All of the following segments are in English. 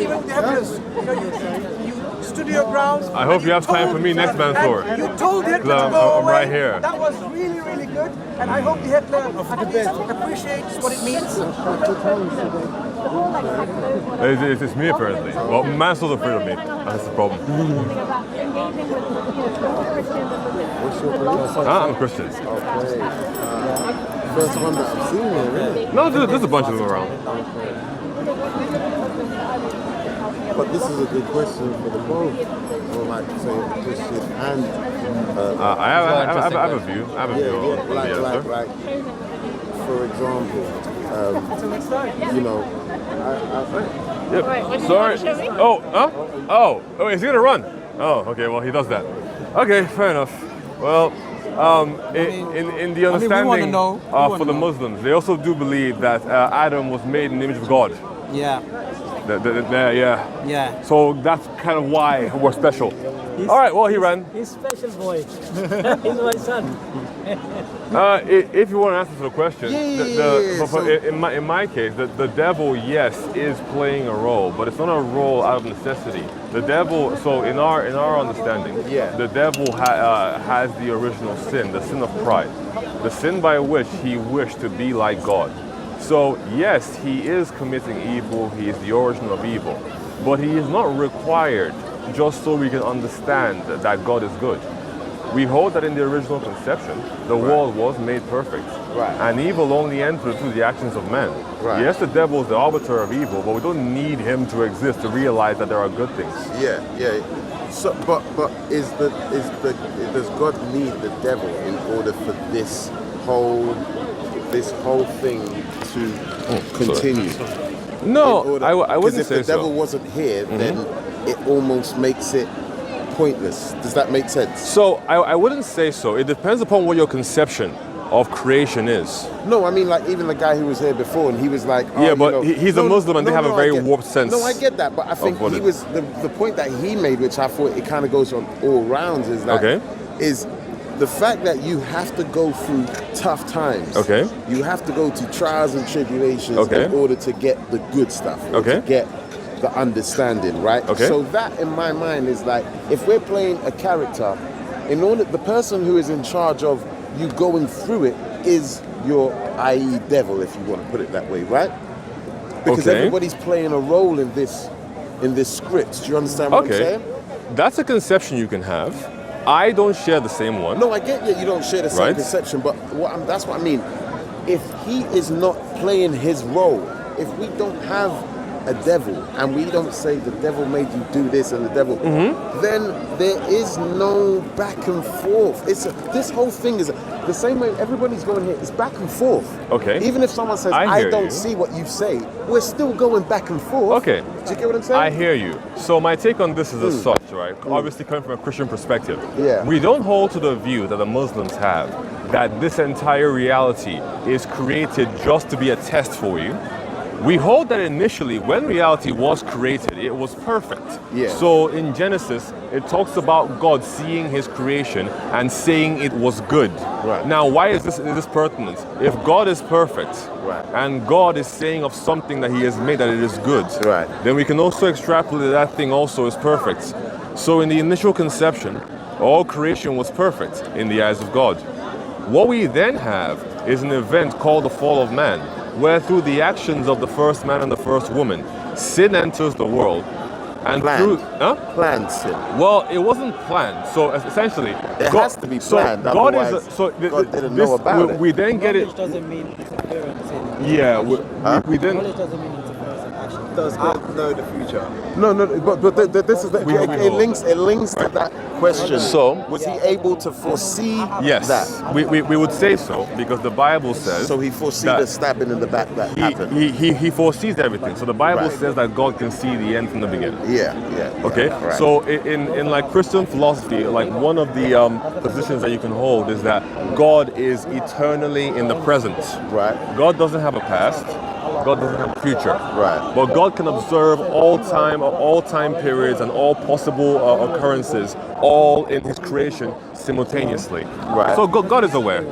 Even the evidence, you stood your grounds. I hope you have time for me next Mansour. You told Hitler to I'm go away. right here. That was really, really good. And I hope the Hitler appreciates what it means. It's me apparently. Well, Mansour's afraid of me. That's the problem. What's your belief? I'm a Christian. Okay. First one that I've seen here, really. No, there's a bunch of them around. But this is a good question for the both. Or like say a Christian and I have a view. I have a view on the answer. like for example, you know, Yep. Sorry. Oh, huh? Oh, is he gonna run? Oh, okay. Well, he does that. Okay, fair enough. Well, in the understanding for the Muslims, they also do believe that Adam was made in the image of God. Yeah. Yeah. So that's kind of why we're special. All right. Well, he ran. He's special boy. He's my son. If you want to answer the question, in my case, the devil, yes, is playing a role, but it's not a role out of necessity. The devil, so in our understanding, the devil has the original sin, the sin of pride, the sin by which he wished to be like God. So yes, he is committing evil, he is the origin of evil, but he is not required just so we can understand that God is good. We hold that in the original conception, the world was made perfect. And evil only entered through the actions of men. Yes, the devil is the arbiter of evil, but we don't need him to exist to realize that there are good things. So, but does God need the devil in order for this whole thing to continue? No, I wouldn't say so. If the devil wasn't here, then it almost makes it pointless. Does that make sense? So I wouldn't say so. It depends upon what your conception of creation is. No, I mean like even the guy who was here before and he was like, he's a Muslim and they have a very warped sense. No, I get that, but I think he was the point that he made, which I thought it kind of goes on all rounds, is that is the fact that you have to go through tough times. You have to go to trials and tribulations in order to get the good stuff. To get the understanding, right? So that in my mind is like, if we're playing a character, in order, the person who is in charge of you going through it is your, i.e. devil, if you want to put it that way, right? Because everybody's playing a role in this script. Do you understand what I'm saying? That's a conception you can have. I don't share the same one. No, I get that you don't share the same conception, but that's what I mean. If he is not playing his role, if we don't have a devil and we don't say the devil made you do this and the devil, then there is no back and forth. This whole thing is the same way everybody's going here. It's back and forth. Even if someone says I don't see what you say, we're still going back and forth. Do you get what I'm saying? I hear you. So my take on this is as such, right? Obviously coming from a Christian perspective. We don't hold to the view that the Muslims have that this entire reality is created just to be a test for you. We hold that initially, when reality was created, it was perfect. So in Genesis, it talks about God seeing his creation and saying it was good. Now, why is this pertinent? If God is perfect, and God is saying of something that he has made that it is good, then we can also extrapolate that thing also is perfect. So in the initial conception, all creation was perfect in the eyes of God. What we then have is an event called the fall of man, where through the actions of the first man and the first woman, sin enters the world. And planned. through Planned sin. Well, it wasn't planned. So essentially, it has to be planned. So God didn't know about it. We then get it. Knowledge doesn't mean it's a parent sin. Yeah, we then. Knowledge doesn't mean it's a parent action. Does God know the future? No, but this is it links to that question. So was he able to foresee yes, that? We would say so, because the Bible says. So he foresees the stabbing in the back that happened. He foresees everything. So the Bible says that God can see the end from the beginning. Okay. So in like Christian philosophy, like one of the positions that you can hold is that God is eternally in the present. God doesn't have a past. God doesn't have a future. But God can observe all time periods and all possible occurrences, all in his creation simultaneously. So God is aware.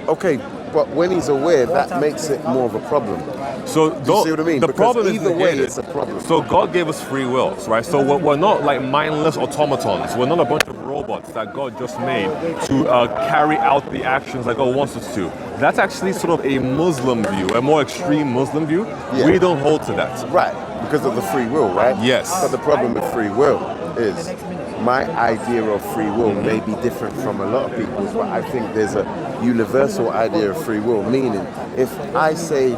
Okay, but when he's aware, that makes it more of a problem. So Do you see what I mean? The Because problem either is way, negated. it's a problem. So God gave us free wills, right? So we're not like mindless automatons. We're not a bunch of robots that God just made to carry out the actions that God wants us to. That's actually sort of a Muslim view, a more extreme Muslim view. Yeah. We don't hold to that. Right, because of the free will, right? Yes. But the problem with free will is my idea of free will may be different from a lot of people's, but I think there's a universal idea of free will, meaning if I say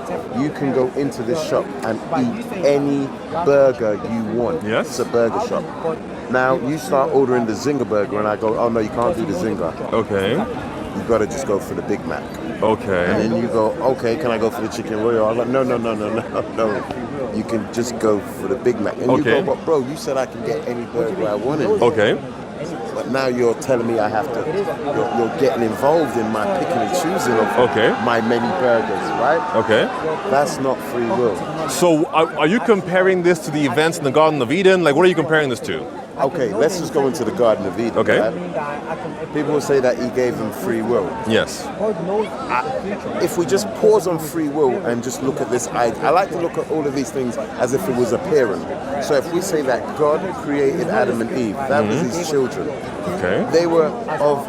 you can go into this shop and eat any burger you want, yes, it's a burger shop. Now you start ordering the Zinger burger and I go, oh no, you can't do the Zinger. Okay. You gotta just go for the Big Mac. Okay. And then you go, okay, can I go for the chicken royal? I'm like, no. You can just go for the Big Mac. And you go, but bro, you said I can get any burger I wanted. Okay. But now you're telling me I have to, you're getting involved in my picking and choosing of my many burgers, right? Okay. That's not free will. So are you comparing this to the events in the Garden of Eden? Like, what are you comparing this to? Okay, let's just go into the Garden of Eden. Okay. Right? People will say that he gave them free will. Yes. If we just pause on free will and just look at this, I like to look at all of these things as if it was a parent. So if we say that God created Adam and Eve, that was his children. Okay. They were of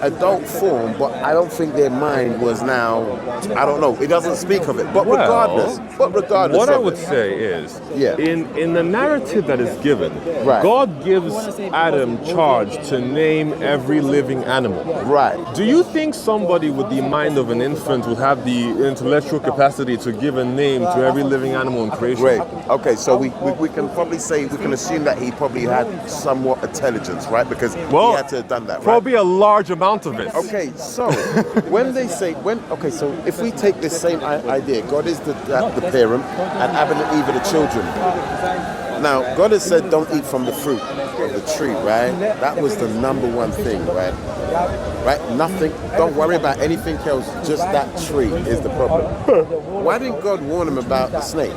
adult form, but I don't think their mind was now, I don't know, it doesn't speak of it. But regardless, what I would say is, in the narrative that is given, God gives Adam charge to name every living animal. Right. Do you think somebody with the mind of an infant would have the intellectual capacity to give a name to every living animal in creation? Great. Okay, so we can probably say, we can assume that he probably had somewhat intelligence, right? Because he had to have done that, right? Probably a large amount of it. Okay, so when they say, so if we take this same idea, God is the parent and Adam and Eve are the children. Now, God has said don't eat from the fruit of the tree, right? That was the number one thing, right? Right? Nothing, don't worry about anything else, just that tree is the problem. Why didn't God warn him about the snake?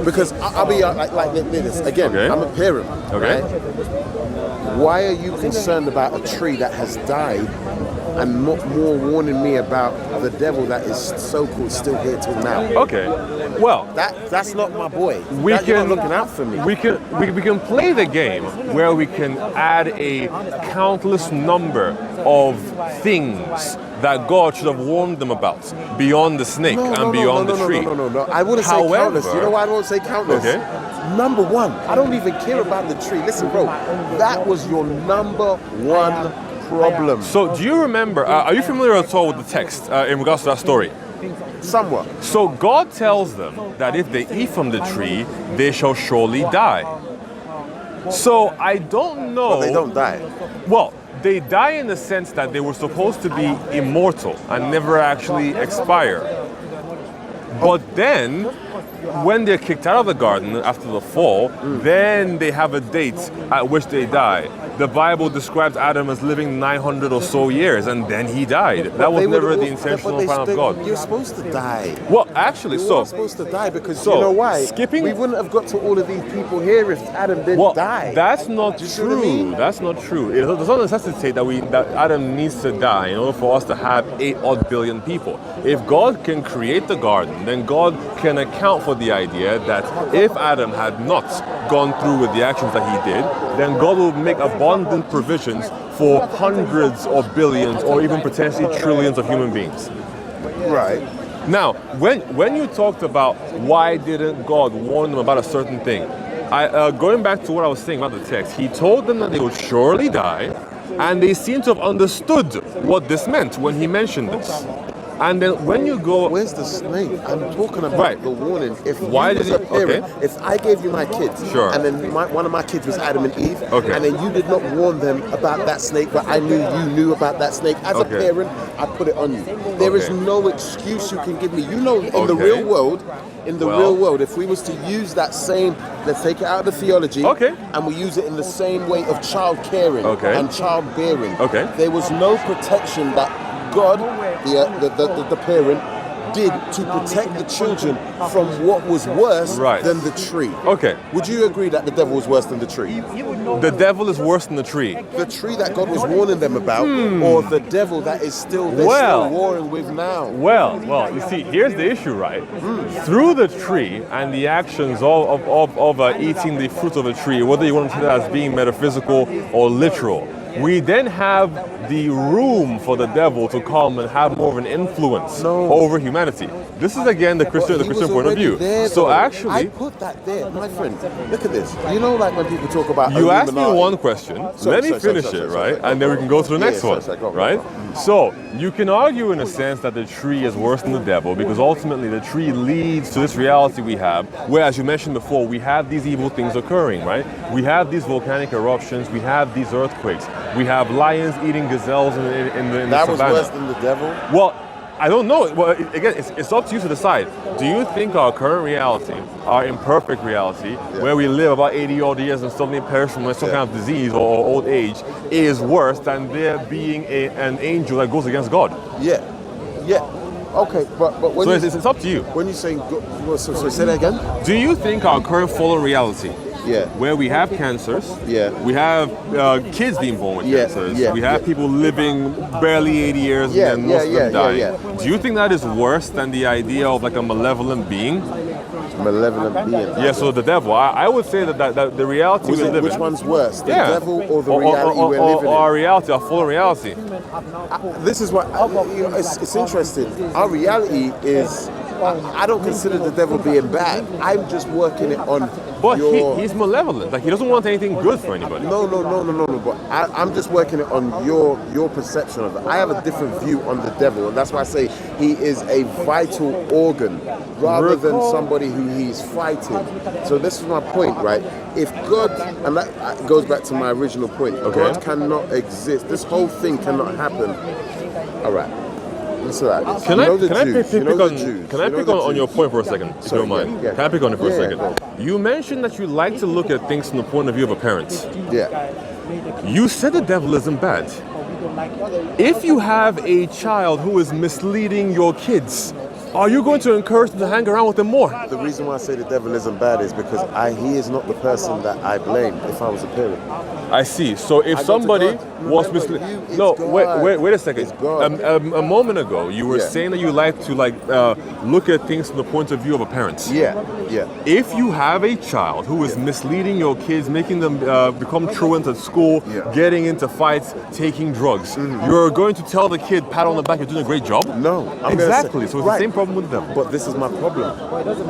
Because I'll be like this, again, I'm a parent, right? Why are you concerned about a tree that has died and not more warning me about the devil that is so-called still here till now? Okay, well, that's not my boy. You're not looking out for me. We can play the game where we can add a countless number of things that God should have warned them about beyond the snake and beyond the tree. No. I wouldn't say countless. You know why I don't say countless? Okay. Number one, I don't even care about the tree. Listen, bro, that was your number one problem. So do you remember, are you familiar at all with the text in regards to that story? Somewhat. So God tells them that if they eat from the tree, they shall surely die. So I don't know. But they don't die. Well, they die in the sense that they were supposed to be immortal and never actually expire. But then, when they're kicked out of the garden after the fall, then they have a date at which they die. The Bible describes Adam as living 900 or so years, and then he died. That was never the intentional plan of God. You're supposed to die. Well, actually, You're supposed to die because you know why? We wouldn't have got to all of these people here if Adam didn't die. That's not true. That's not true. It does not necessitate that Adam needs to die in order for us to have 8 odd billion people. If God can create the garden, then God can account for the idea that if Adam had not gone through with the actions that he did, then God will make abundant provisions for hundreds of billions or even potentially trillions of human beings. Right. Now, when you talked about why didn't God warn them about a certain thing, going back to what I was saying about the text, he told them that they would surely die, and they seem to have understood what this meant when he mentioned this. And then when you go... Where's the snake? I'm talking about the warning. If if I gave you my kids, and then one of my kids was Adam and Eve, and then you did not warn them about that snake, but I knew you knew about that snake, as a parent, I put it on you. There is no excuse you can give me. You know, in the real world, if we was to use that same, let's take it out of the theology, and we use it in the same way of child caring and child bearing, there was no protection that God, the parent, did to protect the children from what was worse than the tree. Okay. Would you agree that the devil was worse than the tree? The devil is worse than the tree. The tree that God was warning them about, or the devil that is still still warring with now? Well, you see, here's the issue, right? Through the tree and the actions of eating the fruit of a tree, whether you want to see that as being metaphysical or literal, we then have the room for the devil to come and have more of an influence over humanity. This is again the Christian point of view. So actually, I put that there, my friend. Look at this. You know, like when people talk about you asked me one question. Let me finish it, right? And then we can go to the next one, right? So you can argue in a sense that the tree is worse than the devil because ultimately the tree leads to this reality we have, where, as you mentioned before, we have these evil things occurring, right? We have these volcanic eruptions, we have these earthquakes, we have lions eating gazelles in the savannah. That was worse than the devil? Well, I don't know. Well, again, it's up to you to decide. Do you think our current reality, our imperfect reality, where we live about 80 odd years and suddenly perish from some kind of disease or old age, is worse than there being an angel that goes against God? Yeah. Okay, but when so it's up to you. When you say, so say that again? Do you think our current fallen reality, where we have cancers, we have kids being born with cancers, we have people living barely 80 years and then most of them dying. Do you think that is worse than the idea of like a malevolent being? Malevolent being? Yeah, so the devil. I would say that the reality we live in. Which one's worse, the devil or the reality we're living in? Our reality, our fallen reality. This is what, it's interesting. Our reality is, I don't consider the devil being bad. I'm just working it on he's malevolent. Like, he doesn't want anything good for anybody. No. But I'm just working it on your perception of it. I have a different view on the devil, and that's why I say he is a vital organ rather than somebody who he's fighting. So this is my point, right? If God, and that goes back to my original point, God cannot exist. This whole thing cannot happen. All right. Can I pick on your point for a second, if you don't mind? Can I pick on it for a second? You mentioned that you like to look at things from the point of view of a parent. You said the devil isn't bad. If you have a child who is misleading your kids, are you going to encourage them to hang around with them more? The reason why I say the devil isn't bad is because he is not the person that I blame if I was a parent. I see. So if somebody was misleading... No, wait a second. A moment ago, you were saying that you like to look at things from the point of view of a parent. Yeah. If you have a child who is misleading your kids, making them become truants at school, getting into fights, taking drugs, you're going to tell the kid, pat on the back, you're doing a great job? No. Exactly. So it's the same problem with them. But this is my problem.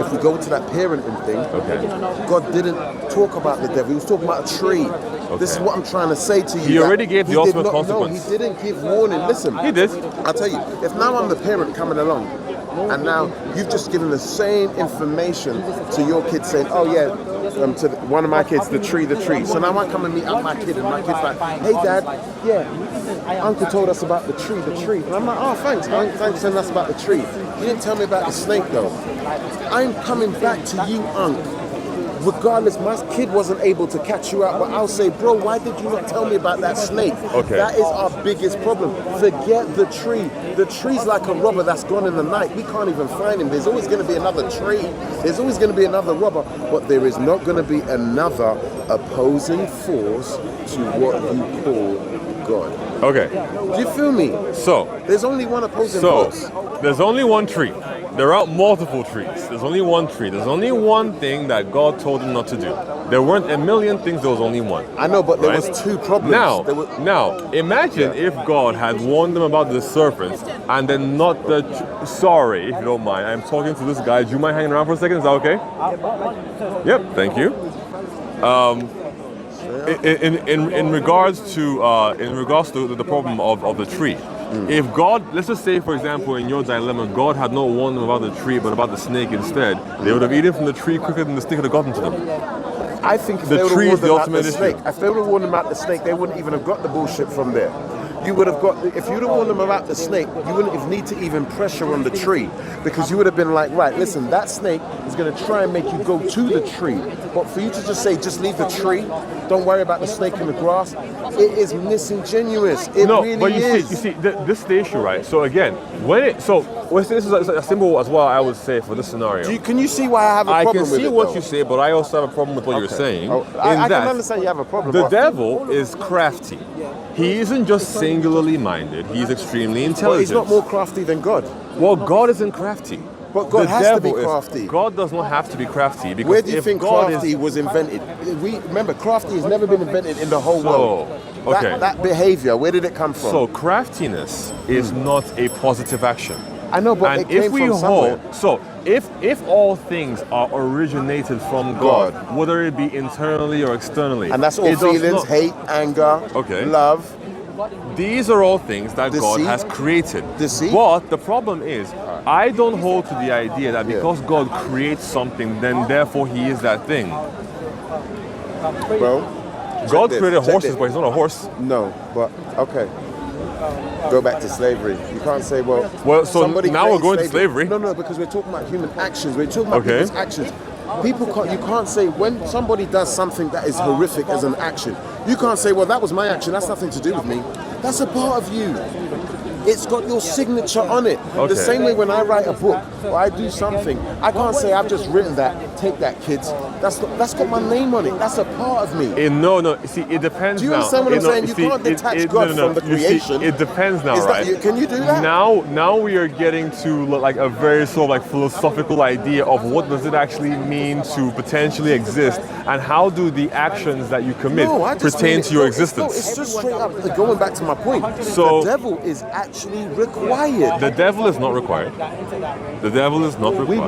If we go to that parenting thing, God didn't talk about the devil. He was talking about a tree. This is what I'm trying to say to you. He already gave the ultimate consequence. No, he didn't give warning. Listen. He did. I'll tell you, if now I'm the parent coming along, and now you've just given the same information to your kid saying, oh yeah, to one of my kids, the tree. So now I come and meet up my kid, and my kid's like, hey dad, Uncle told us about the tree. And I'm like, oh thanks for telling us about the tree. You didn't tell me about the snake though. I'm coming back to you, Uncle. Regardless, my kid wasn't able to catch you out, but I'll say, bro, why did you not tell me about that snake? That is our biggest problem. Forget the tree. The tree's like a robber that's gone in the night. We can't even find him. There's always going to be another tree. There's always going to be another robber, but there is not going to be another opposing force to what you call God. Okay. Do you feel me? So there's only one opposing force. There's only one tree. There aren't multiple trees. There's only one tree. There's only one thing that God told him not to do. There weren't a million things, there was only one. I know, but there was two problems. Now, imagine if God had warned them about the serpents and then not the... Sorry, if you don't mind. I'm talking to this guy. Do you mind hanging around for a second? Is that okay? Yep, thank you. In regards to the problem of the tree, if God, let's just say for example in your dilemma, God had not warned them about the tree but about the snake instead, they would have eaten from the tree quicker than the snake would have gotten to them. I think if the tree is the ultimate issue. If they would have warned them about the snake, they wouldn't even have got the bullshit from there. You would have got, if you'd have warned them about the snake, you wouldn't have need to even pressure on the tree, because you would have been like, right, listen, that snake is going to try and make you go to the tree. But for you to just say, just leave the tree, don't worry about the snake in the grass, it is disingenuous. It really is. You see, this is the issue, right? So again, This is a symbol as well, I would say, for this scenario. Can you see why I have a problem with it? I can see what you say, but I also have a problem with what you're saying. I can understand you have a problem. The devil is crafty. He isn't just singularly minded, he's extremely intelligent. But he's not more crafty than God. Well, God isn't crafty. But God has to be crafty. God does not have to be crafty. Because where do you think crafty was invented? Remember, crafty has never been invented in the whole world. Okay. That behavior, where did it come from? So craftiness is not a positive action. I know, but it came from somewhere. So if all things are originated from God, whether it be internally or externally, and that's all feelings, hate, anger, love. These are all things that God has created. But the problem is, I don't hold to the idea that because God creates something, then therefore He is that thing. Bro, God created horses, but He's not a horse. No, but okay. Go back to slavery. You can't say, well so now we're going to slavery. No, because we're talking about human actions. We're talking about people's actions. You can't say when somebody does something that is horrific as an action, you can't say, well, that was my action, that's nothing to do with me. That's a part of you. It's got your signature on it. The same way when I write a book or I do something, I can't say I've just written that, take that, kids. That's got my name on it. That's a part of me. No. See, it depends now. Do you understand what I'm saying? You can't detach God from the creation. See, it depends now, right? Can you do that? Now we are getting to like a very sort of like philosophical idea of what does it actually mean to potentially exist, and how do the actions that you commit pertain to your existence? It's just straight up going back to my point. So the devil is actually required. The devil is not required. The devil is not required. We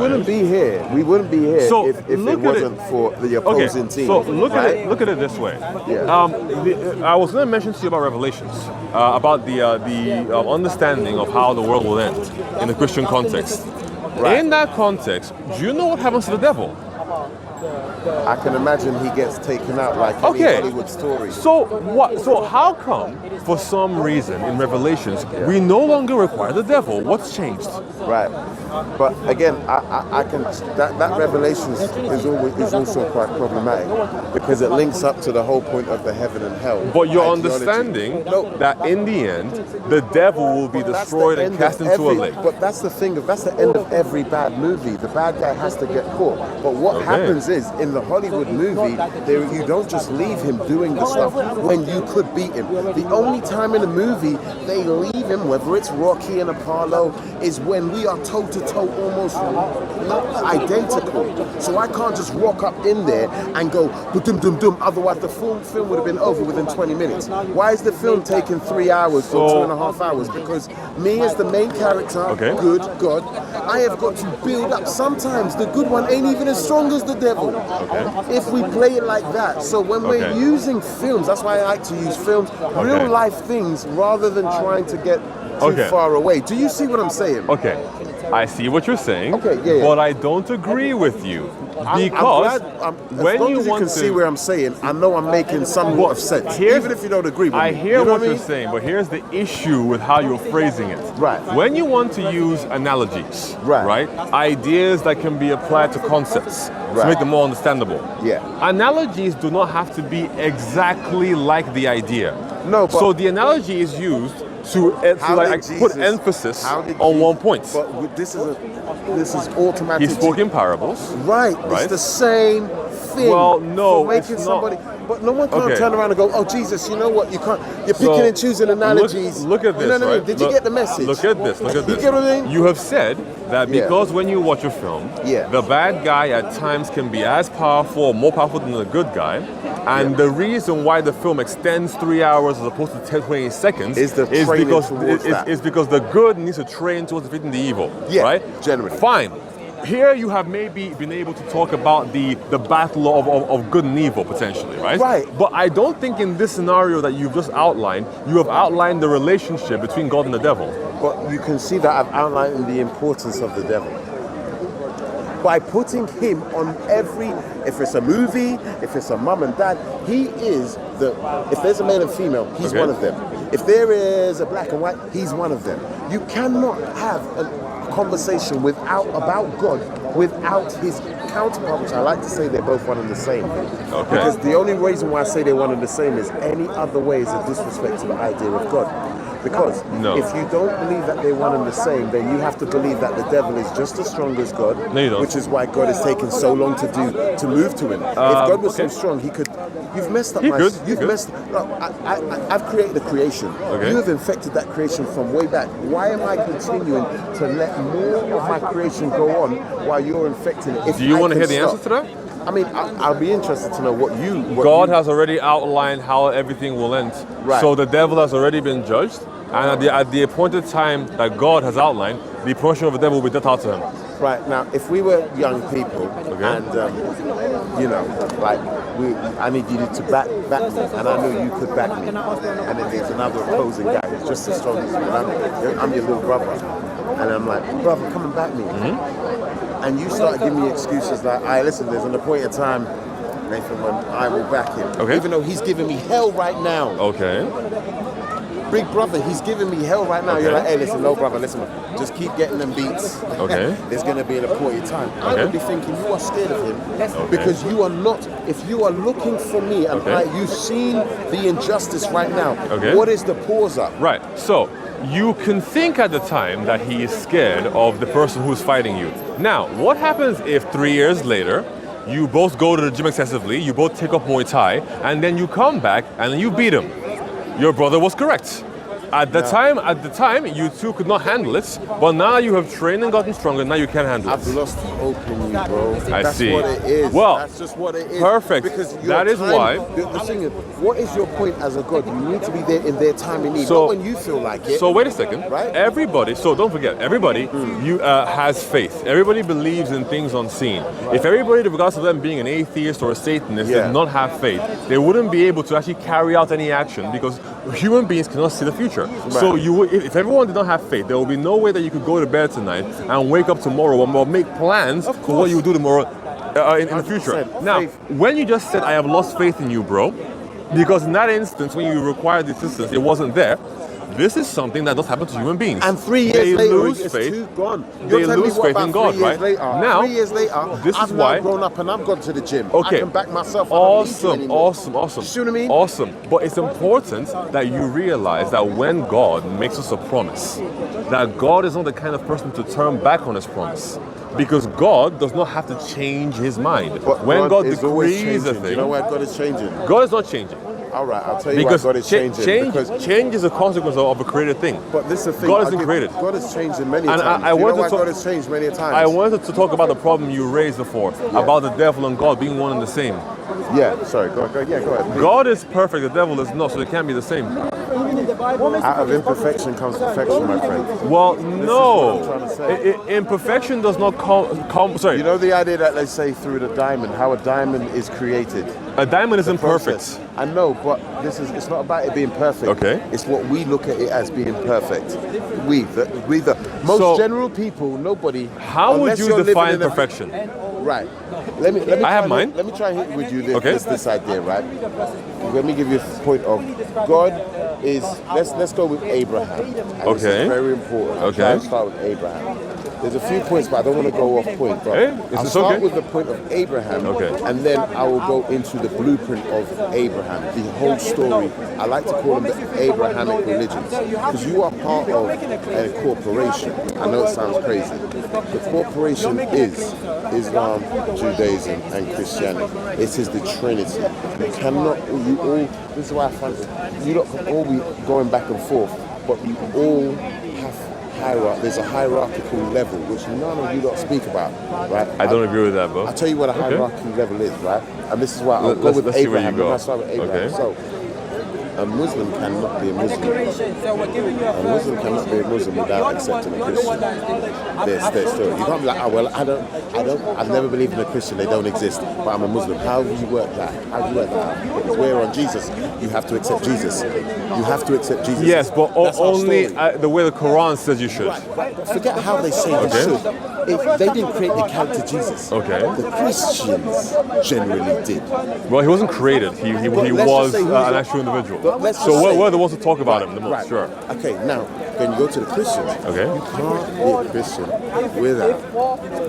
wouldn't be here. So if it wasn't for the opposing team. So look at it this way. I was going to mention to you about Revelations, about the understanding of how the world will end in the Christian context. Right. In that context, do you know what happens to the devil? I can imagine he gets taken out like any Hollywood story. So what? So how come, for some reason, in Revelations, we no longer require the devil? What's changed? Right. But again, I can that Revelations is also quite problematic because it links up to the whole point of the heaven and hell. But you're understanding that in the end, the devil will be destroyed and cast into a lake. But that's the thing. That's the end of every bad movie. The bad guy has to get caught. But what happens is, in the Hollywood movie, you don't just leave him doing the stuff when you could beat him. The only time in a movie they leave him, whether it's Rocky and Apollo, is when we are toe-to-toe, almost identical. So I can't just walk up in there and go, dum-dum-dum, otherwise the film would have been over within 20 minutes. Why is the film taking 3 hours or 2.5 hours? Because me as the main character, good God, I have got to build up. Sometimes the good one ain't even as strong as the devil. If we play it like that. So when we're using films, that's why I like to use films, real life things, rather than trying to get too far away. Do you see what I'm saying? Okay, I see what you're saying, but I don't agree with you. Because when you can see where I'm saying, I know I'm making somewhat of sense, even if you don't agree with me. I hear what you're saying, but here's the issue with how you're phrasing it. Right. When you want to use analogies, right? Ideas that can be applied to concepts to make them more understandable. Analogies do not have to be exactly like the idea. No. But so the analogy is used to put emphasis on one point. But this is automatic. He spoke in parables. Right. It's the same thing. Well, no, making somebody. But no one can turn around and go, "Oh Jesus, you know what? You can't. You're picking and choosing analogies." Look at this. You know what I mean? Did you get the message? Look at this. You get what I mean? You have said that because when you watch a film, the bad guy at times can be as powerful or more powerful than the good guy. And the reason why the film extends 3 hours as opposed to 10, 20 seconds is because the good needs to train towards defeating the evil. Right? Generally. Fine. Here you have maybe been able to talk about the battle of good and evil potentially, right? Right. But I don't think in this scenario that you've just outlined, you have outlined the relationship between God and the devil. But you can see that I've outlined the importance of the devil. By putting him on if it's a movie, if it's a mum and dad, if there's a male and female, he's one of them. If there is a black and white, he's one of them. You cannot have a conversation about God without his counterpart, which I like to say they're both one and the same. Because the only reason why I say they're one and the same is any other way is a disrespect to the idea of God. Because No. if you don't believe that they're one and the same, then you have to believe that the devil is just as strong as God. No, you don't. Which is why God has taken so long to move to him. If God was so strong, he could. You've messed up. You've messed. Look, I've created a creation. Okay. You have infected that creation from way back. Why am I continuing to let more of my creation go on while you're infecting it? Do you want to hear the answer to that? I mean, I'll be interested to know what God has already outlined how everything will end. Right. So the devil has already been judged, and at the appointed time that God has outlined, the portion of the devil will be dealt out to him. Right, now, if we were young people, and, you know, like, I need you to back me, and I know you could back me, and then there's another opposing guy who's just as strong as you, and I'm your little brother, and I'm like, brother, come and back me. And you start giving me excuses like, listen, there's an appointed time, Nathan, when I will back him. Okay. Even though he's giving me hell right now. Okay. Big brother, he's giving me hell right now. Okay. You're like, hey, listen, no brother, listen, just keep getting them beats. Okay. There's going to be an appointed time. I Okay. would be thinking you are scared of him because you are not, if you are looking for me and you've seen the injustice right now, what is the pause up? Right, so you can think at the time that he is scared of the person who's fighting you. Now, what happens if 3 years later, you both go to the gym excessively, you both take up Muay Thai, and then you come back and you beat him? Your brother was correct. At the time, you two could not handle it, but now you have trained and gotten stronger, now you can handle it. I've lost hope in you, bro. I see. That's what it is. Well, that's just what it is. perfect. Because That is why. The thing is, what is your point as a God? You need to be there in their time of need, So- not when you feel like it. So wait a second. Right? Everybody, so don't forget, everybody has faith. Everybody believes in things unseen. If everybody, regardless of them being an atheist or a Satanist, did not have faith, they wouldn't be able to actually carry out any action because human beings cannot see the future. So if everyone did not have faith, there will be no way that you could go to bed tonight and wake up tomorrow or make plans for what you will do tomorrow in the future. Now, when you just said, I have lost faith in you, bro, because in that instance, when you required the assistance, it wasn't there. This is something that does happen to human beings. And 3 years they later, lose it's faith. too gone. They You're telling lose me what faith about in God, 3 years right? later? Now, 3 years later, this I've is now why. grown up and I've gone to the gym. Okay. I can back myself. I don't need you Awesome, anymore. awesome. You see what I mean? Awesome. But it's important that you realize that when God makes us a promise, that God is not the kind of person to turn back on his promise. Because God does not have to change his mind. But When God is always decrees a changing. Do you know thing, why God is changing? God is not changing. All right, I'll tell you Because why God is changing. Because change is a consequence of a created thing. But this is the thing. God isn't created. God has changed in many And times. I Do you know wanted why to- God has changed many times? I wanted to talk about the problem you raised before, about the devil and God being one and the same. Yeah, sorry, go ahead. Please. God is perfect, the devil is not, so they can't be the same. Out of imperfection comes perfection, my friend. Well, what I'm no. trying to say. Imperfection does not come. Sorry, You know the idea that they say through the diamond, how a diamond is created. a diamond is imperfect. Process. I know, but it's not about it being perfect. Okay. It's what we look at it as being perfect. We the most So- general people, nobody. How would unless you you're living define in a- perfection? Right. Let me I have try mine. Let me try and hit with you Okay. this idea, right? Let me give you a point of God is. Let's go with Abraham. And this Okay. is very important. I'll Okay. try and start with Abraham. There's a few points, but I don't want to go off point. But Hey, this I'll is start okay. with the point of Abraham, Okay. and then I will go into the blueprint of Abraham, the whole story. I like to call them the Abrahamic religions, because you are part of a corporation. I know it sounds crazy. The corporation is Islam, Judaism, and Christianity. It is the Trinity. You cannot, you all, this is why I find you lot can all be going back and forth, but you all have hierarchy. There's a hierarchical level which none of you lot speak about, right? I don't agree with that, bro. I'll tell you what a hierarchical level is, right? And this is why I'll go with let's see where you Abraham. go. I'll start with Abraham. Okay. So, a Muslim cannot be a Muslim. A Muslim cannot be a Muslim without accepting a Christian. Their story. You can't be like, oh well, I've never believed in a Christian. They don't exist, but I'm a Muslim. How do you work that? How do you work that out? Because we're on Jesus. You have to accept Jesus. You have to accept Jesus. Yes, but That's our only story. the way the Quran says you should. Right. Forget how they say they should. If they didn't create the character Jesus. Okay. The Christians generally did. Well, he wasn't created. He let's was just say an actual individual. So we're the ones who talk about him the most, sure. Okay, now, when you go to the Christians, you can't be a Christian without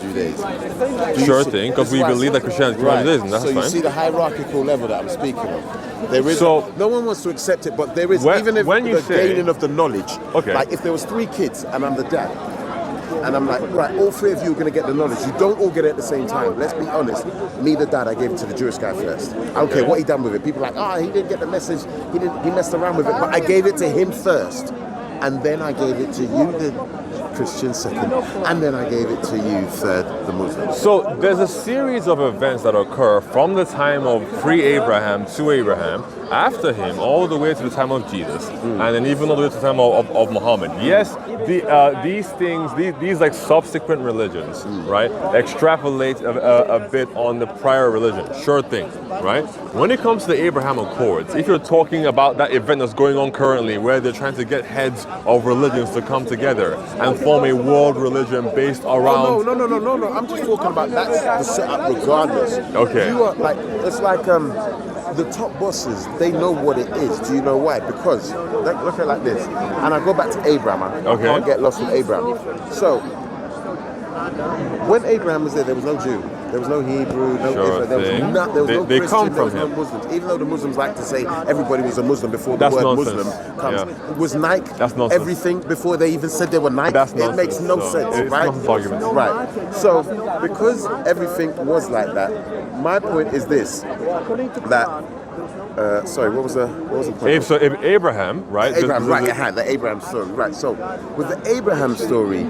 Judaism. Sure thing, because we believe that Christianity is Judaism, that's fine. So fine. you see the hierarchical level that I'm speaking of. There is no one wants to accept it, but there is, even if the gaining of the knowledge, like if there was 3 kids and I'm the dad, and I'm like, right, all 3 of you are going to get the knowledge. You don't all get it at the same time. Let's be honest. Me, the dad, I gave it to the Jewish guy first. I don't care what he done with it. People are like, he didn't get the message. He messed around with it. But I gave it to him first. And then I gave it to you, the Christian, second. And then I gave it to you, third, the Muslim. So there's a series of events that occur from the time of pre-Abraham to Abraham, after him, all the way to the time of Jesus, and then even all the way to the time of Muhammad. Yes, these things, these like subsequent religions, right, extrapolate a bit on the prior religion. Sure thing, right? When it comes to the Abraham Accords, if you're talking about that event that's going on currently, where they're trying to get heads of religions to come together and form a world religion based around... No. I'm just talking about that's the setup regardless. Okay. You are like, it's like the top bosses, they know what it is. Do you know why? Because, look at it like this. And I go back to Abraham. I can't get lost with Abraham. So, when Abraham was there was no Jew. There was no Hebrew, no Israel. There was no Christian, there was no Muslims. Even though the Muslims like to say everybody was a Muslim before the word Muslim comes. It was Nike, everything before they even said they were Nike. It makes no sense, right? Right. So, because everything was like that, my point is this, that sorry, what was the point? So Abraham, right? The Abraham story, right. So, with the Abraham story,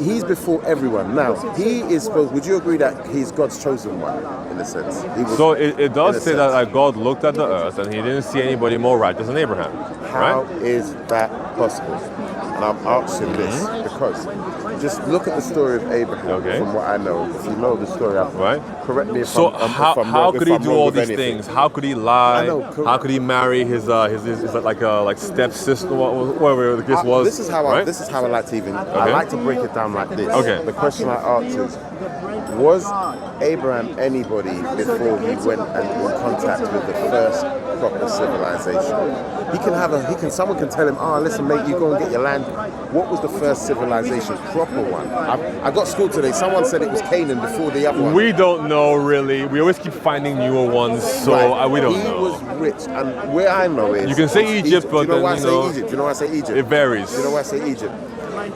he's before everyone. Now, he is supposed, would you agree that he's God's chosen one, in a sense? So it does say that God looked at the earth and he didn't see anybody more righteous than Abraham. How is that possible? And I'm asking this because just look at the story of Abraham from what I know. If you know the story, correct me if I'm wrong. How could he do all these things? How could he lie? How could he marry his like stepsister, whatever the case was? This is how I like to even I like to break it down like this. The question I asked is, was Abraham anybody before he went and in contact with the first proper civilization? Someone can tell him, listen mate, you go and get your land. What was the first civilization, proper one? I got schooled today. Someone said it was Canaan before the other one. We don't know really. We always keep finding newer ones, so we don't know. He was rich, and where I know is... You can say Egypt, but do you know why I say Egypt? Do you know why I say Egypt? It varies. Do you know why I say Egypt?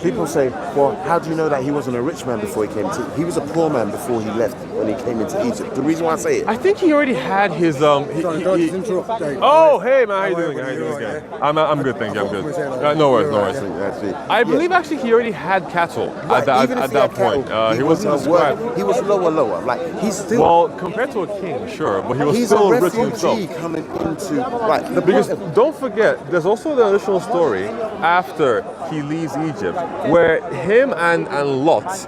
People say, well, how do you know that he wasn't a rich man before he came to... He was a poor man before he left, when he came into Egypt. The reason why I say it... I think he already had his... Oh, hey man, how you doing? I'm good, thank you, I'm good. No worries. I believe actually he already had cattle at that point. He wasn't He was lower. Like, he's still... Well, compared to a king, sure, but he was still rich himself. He's a refugee coming into... Because don't forget, there's also the additional story after he leaves Egypt, where him and Lot,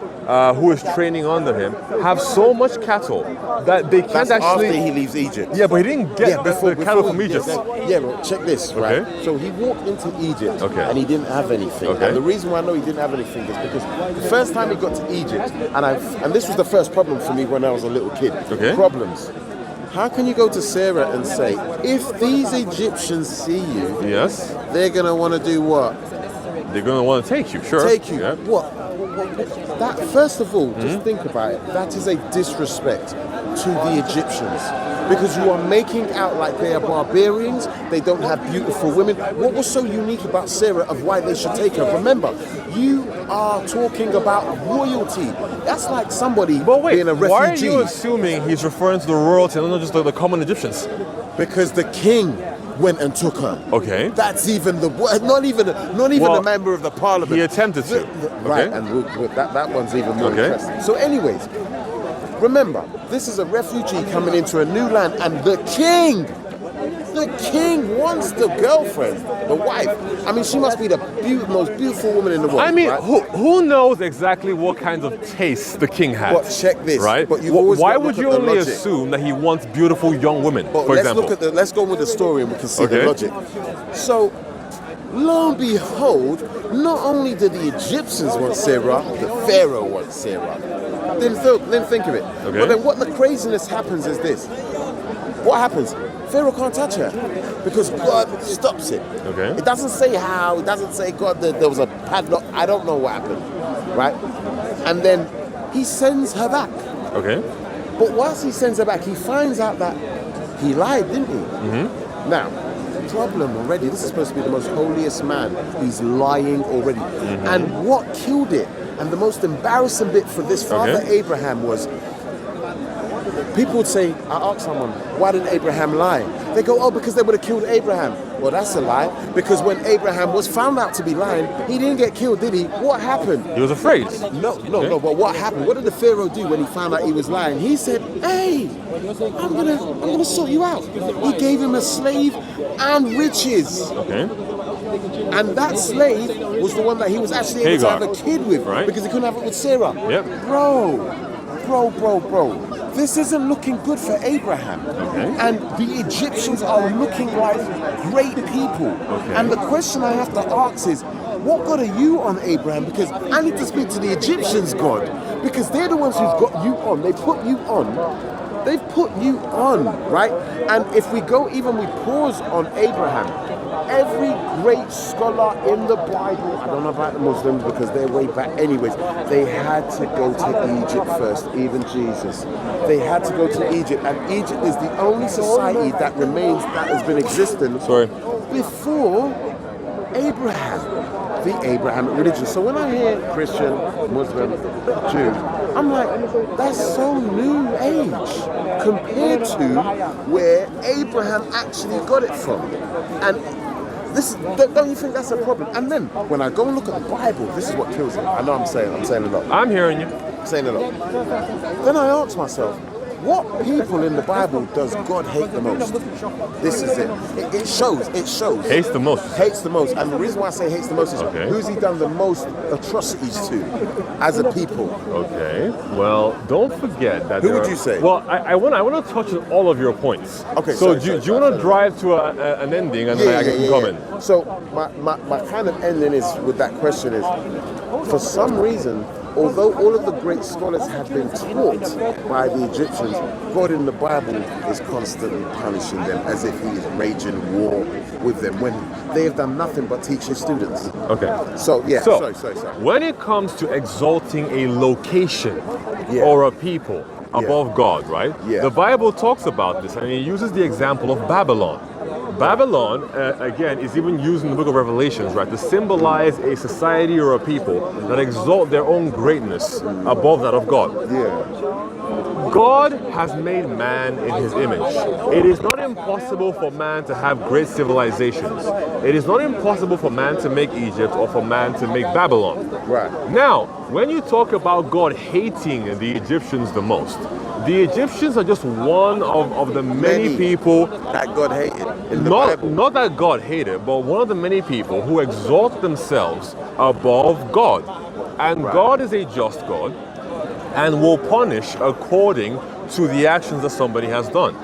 who is training under him, have so much cattle that they can't actually... after he leaves Egypt. Yeah, but he didn't get the cattle from Egypt. But check this, right? So he walked into Egypt and he didn't have anything. And the reason why I know he didn't have anything is because the first time he got to Egypt, and this was the first problem for me when I was a little kid. Problems. How can you go to Sarah and say, if these Egyptians see you, they're going to want to do what? They're going to want to take you, sure. Take you. What? That, first of all, just think about it. That is a disrespect to the Egyptians. Because you are making out like they are barbarians, they don't have beautiful women. What was so unique about Sarah of why they should take her? Remember, you are talking about royalty. That's like somebody being a refugee. Why are you assuming he's referring to the royalty and not just the common Egyptians? Because the king went and took her. Okay. That's even not even a member of the parliament. He attempted to. Right, and that one's even more interesting. So anyways, remember, this is a refugee coming into a new land, and the king wants the girlfriend, the wife. I mean, she must be the most beautiful woman in the world. I mean, right? who knows exactly what kinds of tastes the king has? But check this, right? But why would you only assume that he wants beautiful young women, for example? Let's go with the story and we can see the logic. So, lo and behold, not only did the Egyptians want Sarah, the Pharaoh wants Sarah. Then think of it. But then what the craziness happens is this. what happens? Pharaoh can't touch her because God stops it. Okay. It doesn't say how. It doesn't say God that there was a padlock. I don't know what happened, right? And then he sends her back. Okay. But whilst he sends her back, he finds out that he lied, didn't he? Mm-hmm. Now, problem already. This is supposed to be the most holiest man. He's lying already. Mm-hmm. And what killed it, and the most embarrassing bit for this father Abraham was, people would say, I asked someone, why did Abraham lie? They go, oh, because they would have killed Abraham. Well, that's a lie, because when Abraham was found out to be lying, he didn't get killed, did he? What happened? He was afraid. No, but what happened? What did the Pharaoh do when he found out he was lying? He said, hey, I'm gonna sort you out. He gave him a slave and riches. Okay. And that slave was the one that he was actually able to have a kid with, right? Because he couldn't have it with Sarah. Yep. Bro. This isn't looking good for Abraham. Okay. And the Egyptians are looking like great people. Okay. And the question I have to ask is, what God are you on, Abraham? Because I need to speak to the Egyptians, God. Because they're the ones who've got you on. They put you on. They've put you on, right? And if we pause on Abraham, every great scholar in the Bible, I don't know about the Muslims because they're way back anyways, they had to go to Egypt first, even Jesus. They had to go to Egypt, and Egypt is the only society that remains, that has been existing before Abraham, the Abrahamic religion. So when I hear Christian, Muslim, Jew, I'm like, that's so new age compared to where Abraham actually got it from. And don't you think that's a problem? And then when I go and look at the Bible, this is what kills it. I know I'm saying a lot. I'm hearing you. I'm saying a lot. Then I ask myself, what people in the Bible does God hate the most? This is it. It shows. Hates the most. Hates the most. And the reason why I say hates the most is who's he done the most atrocities to as a people? Okay. Well, don't forget that. Who would you say? Well, I want to touch on all of your points. Okay. So do you want to drive to an ending and then I can come in? So my kind of ending is with that question is, for some reason, although all of the great scholars have been taught by the Egyptians, God in the Bible is constantly punishing them as if he is raging war with them when they have done nothing but teach his students. Okay. So, sorry. When it comes to exalting a location or a people above God, right? Yeah. The Bible talks about this, and it uses the example of Babylon. Babylon, again, is even used in the book of Revelations, right, to symbolize a society or a people that exalt their own greatness above that of God. Yeah. God has made man in his image. It is not impossible for man to have great civilizations. It is not impossible for man to make Egypt or for man to make Babylon. Right. Now, when you talk about God hating the Egyptians the most, the Egyptians are just one of the many people that God hated in the Bible. Not that God hated, but one of the many people who exalt themselves above God. And God is a just God and will punish according to the actions that somebody has done.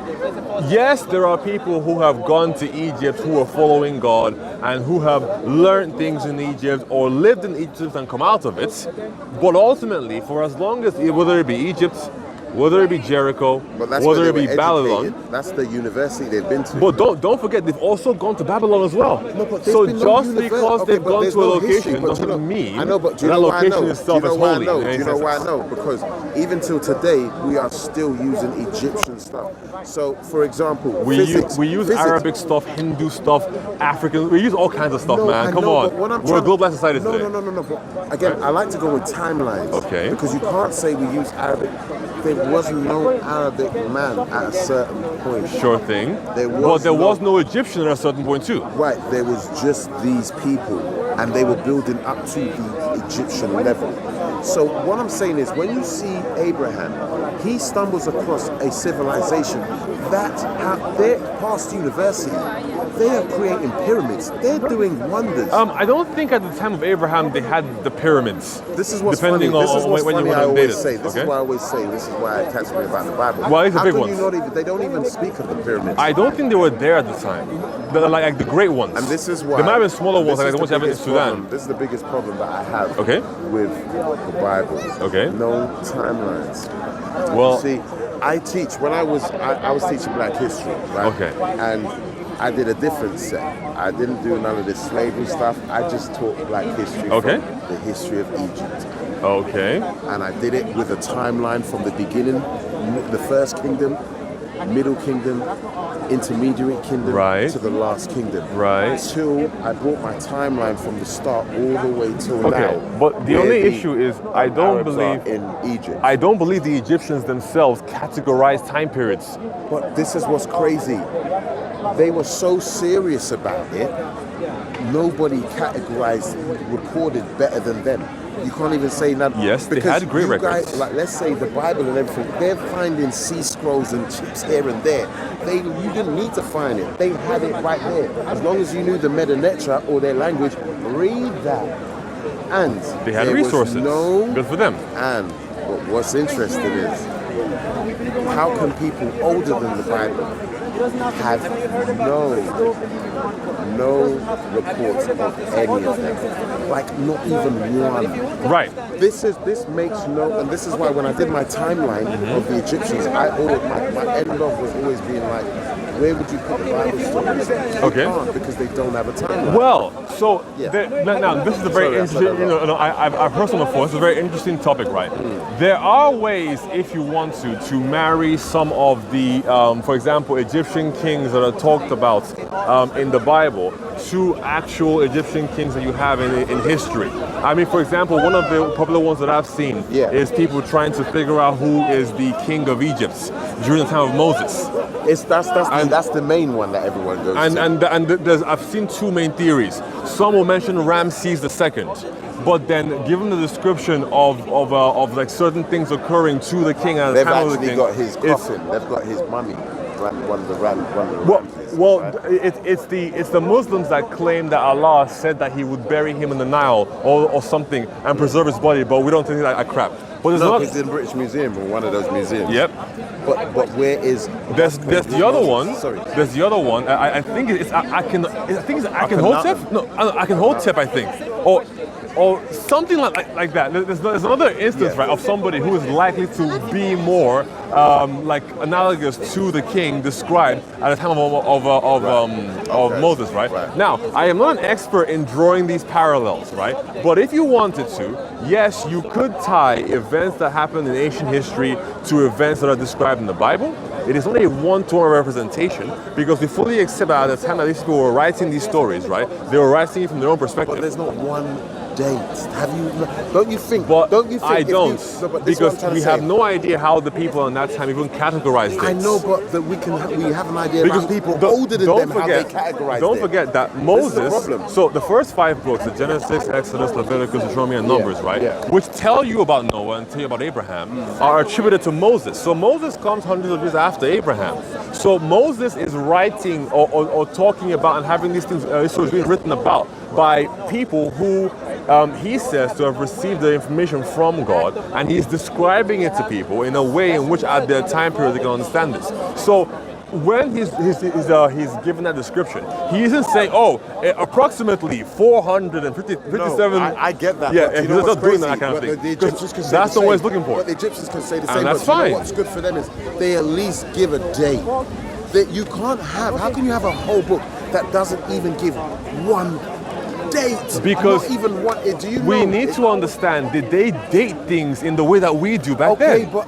Yes, there are people who have gone to Egypt who are following God and who have learned things in Egypt or lived in Egypt and come out of it. But ultimately, for as long as, whether it be Egypt, whether it be Jericho, whether it be Babylon. That's the university they've been to. But don't forget, they've also gone to Babylon as well. No, but so just because they've gone to a location doesn't mean that location itself is holy. Do you know why I know? Because even till today, we are still using Egyptian stuff. So, for example, we use Arabic stuff, Hindu stuff, African. We use all kinds of stuff, man. Come on. We're a globalized society today. No. But again, I like to go with timelines. Okay. Because you can't say we use Arabic. There was no Arabic man at a certain point. Sure thing. There was no Egyptian at a certain point too. Right, there was just these people, and they were building up to the Egyptian level. So what I'm saying is, when you see Abraham, he stumbles across a civilization that have their past university. They are creating pyramids. They're doing wonders. I don't think at the time of Abraham they had the pyramids. This is what's depending funny. This is what's when funny. you I always dated. say. This is why I always say. This is why it catches me about the Bible. Why is the big ones? They don't even speak of the pyramids. I don't think they were there at the time. Like the great ones. And this is why. There might have been smaller ones, like the ones you have in Sudan. This is the biggest problem that I have. Okay. With the Bible. Okay. No timelines. Well, see, I teach, when I was teaching Black history, right? Okay. And I did a different set. I didn't do none of this slavery stuff. I just taught Black history from the history of Egypt. Okay. And I did it with a timeline from the beginning, the first kingdom, middle kingdom, intermediate kingdom, to the last kingdom. Right. Till I brought my timeline from the start all the way till now. But the only issue is I don't believe in Egypt. I don't believe the Egyptians themselves categorize time periods. But this is what's crazy. They were so serious about it, nobody categorized, recorded better than them. You can't even say that. Yes, they had great records. Guys, like, let's say the Bible and everything, they're finding sea scrolls and chips here and there. You didn't need to find it. They had it right there. As long as you knew the Meta Netra or their language, read that. And they had resources. Good for them. And what's interesting is, how can people older than the Bible have no reports of any of them, like not even one. Right. This makes and this is why when I did my timeline of the Egyptians, my end off was always being like, where would you put the Bible stories? You can't, because they don't have a timeline. Well, so now this is a very interesting. I've heard some before. It's a very interesting topic, right? There are ways, if you want to marry some of the, for example, Egyptian kings that are talked about in the Bible to actual Egyptian kings that you have in history. I mean, for example, one of the popular ones that I've seen is people trying to figure out who is the king of Egypt during the time of Moses. That's the main one that everyone goes to. And I've seen two main theories. Some will mention Ramses II, but then given the description of like certain things occurring to the king at the time of the king, they've actually got his coffin. They've got his mummy. One of the it's the Muslims that claim that Allah said that He would bury him in the Nile or something and preserve his body, but we don't think that crap. But it's in the British Museum or one of those museums. Yep. But where is? There's the other one. Sorry. There's the other one. I think it's Akhenaten. No, Akhenaten, I think. Or something like that. There's another instance, right, of somebody who is likely to be more like analogous to the king described at the time of Moses, right? Now, I am not an expert in drawing these parallels, right? But if you wanted to, yes, you could tie events that happened in ancient history to events that are described in the Bible. It is only a one-to-one representation because we fully accept that at the time that these people were writing these stories, right? They were writing it from their own perspective. But there's not one date. Don't you think? I don't, because we have no idea how the people in that time even categorized dates. I know, but we have an idea about people older than them, how they categorize. Don't forget that Moses. So the first 5 books, the Genesis, Exodus, Leviticus, Deuteronomy, and Numbers, right, which tell you about Noah and tell you about Abraham, are attributed to Moses. So Moses comes hundreds of years after Abraham. So Moses is writing or talking about and having these things being written about by people who he says to have received the information from God, and he's describing it to people in a way in which at their time period they can understand this. So when he's given that description, he isn't saying, approximately 457. No, I get that. Yeah, he's not doing that kind of thing. The Egyptians can say that's the way he's looking for. But the Egyptians can say the same. And that's but fine. You know what's good for them is they at least give a date. That you can't have. How can you have a whole book that doesn't even give one date? Because not even one. Do you know? We need to understand, did they date things in the way that we do back then? Okay, but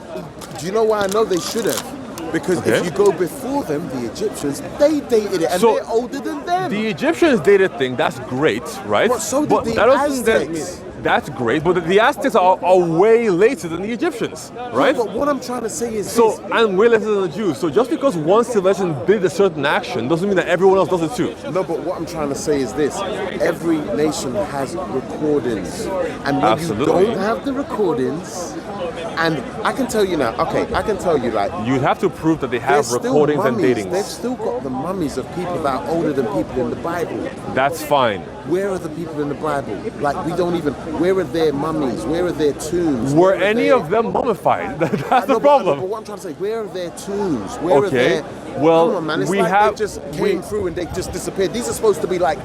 do you know why I know they should have? Because if you go before them, the Egyptians, they dated it, and they're older than them. The Egyptians dated thing, that's great, right? But so did the Aztecs. That's great, but the Aztecs are way later than the Egyptians, right? No, but what I'm trying to say is and we're later than the Jews. So just because one civilization did a certain action doesn't mean that everyone else does it too. No, but what I'm trying to say is this. Every nation has recordings. And when you don't have the recordings, and I can tell you now, you'd have to prove that they have recordings and datings. They've still got the mummies of people that are older than people in the Bible. That's fine. Where are the people in the Bible? Where are their mummies? Where are their tombs? Were any of them mummified? That's the problem. But what I'm trying to say, where are their tombs? Where are their... Well, come on, man. It's they just came through and they just disappeared. These are supposed to be like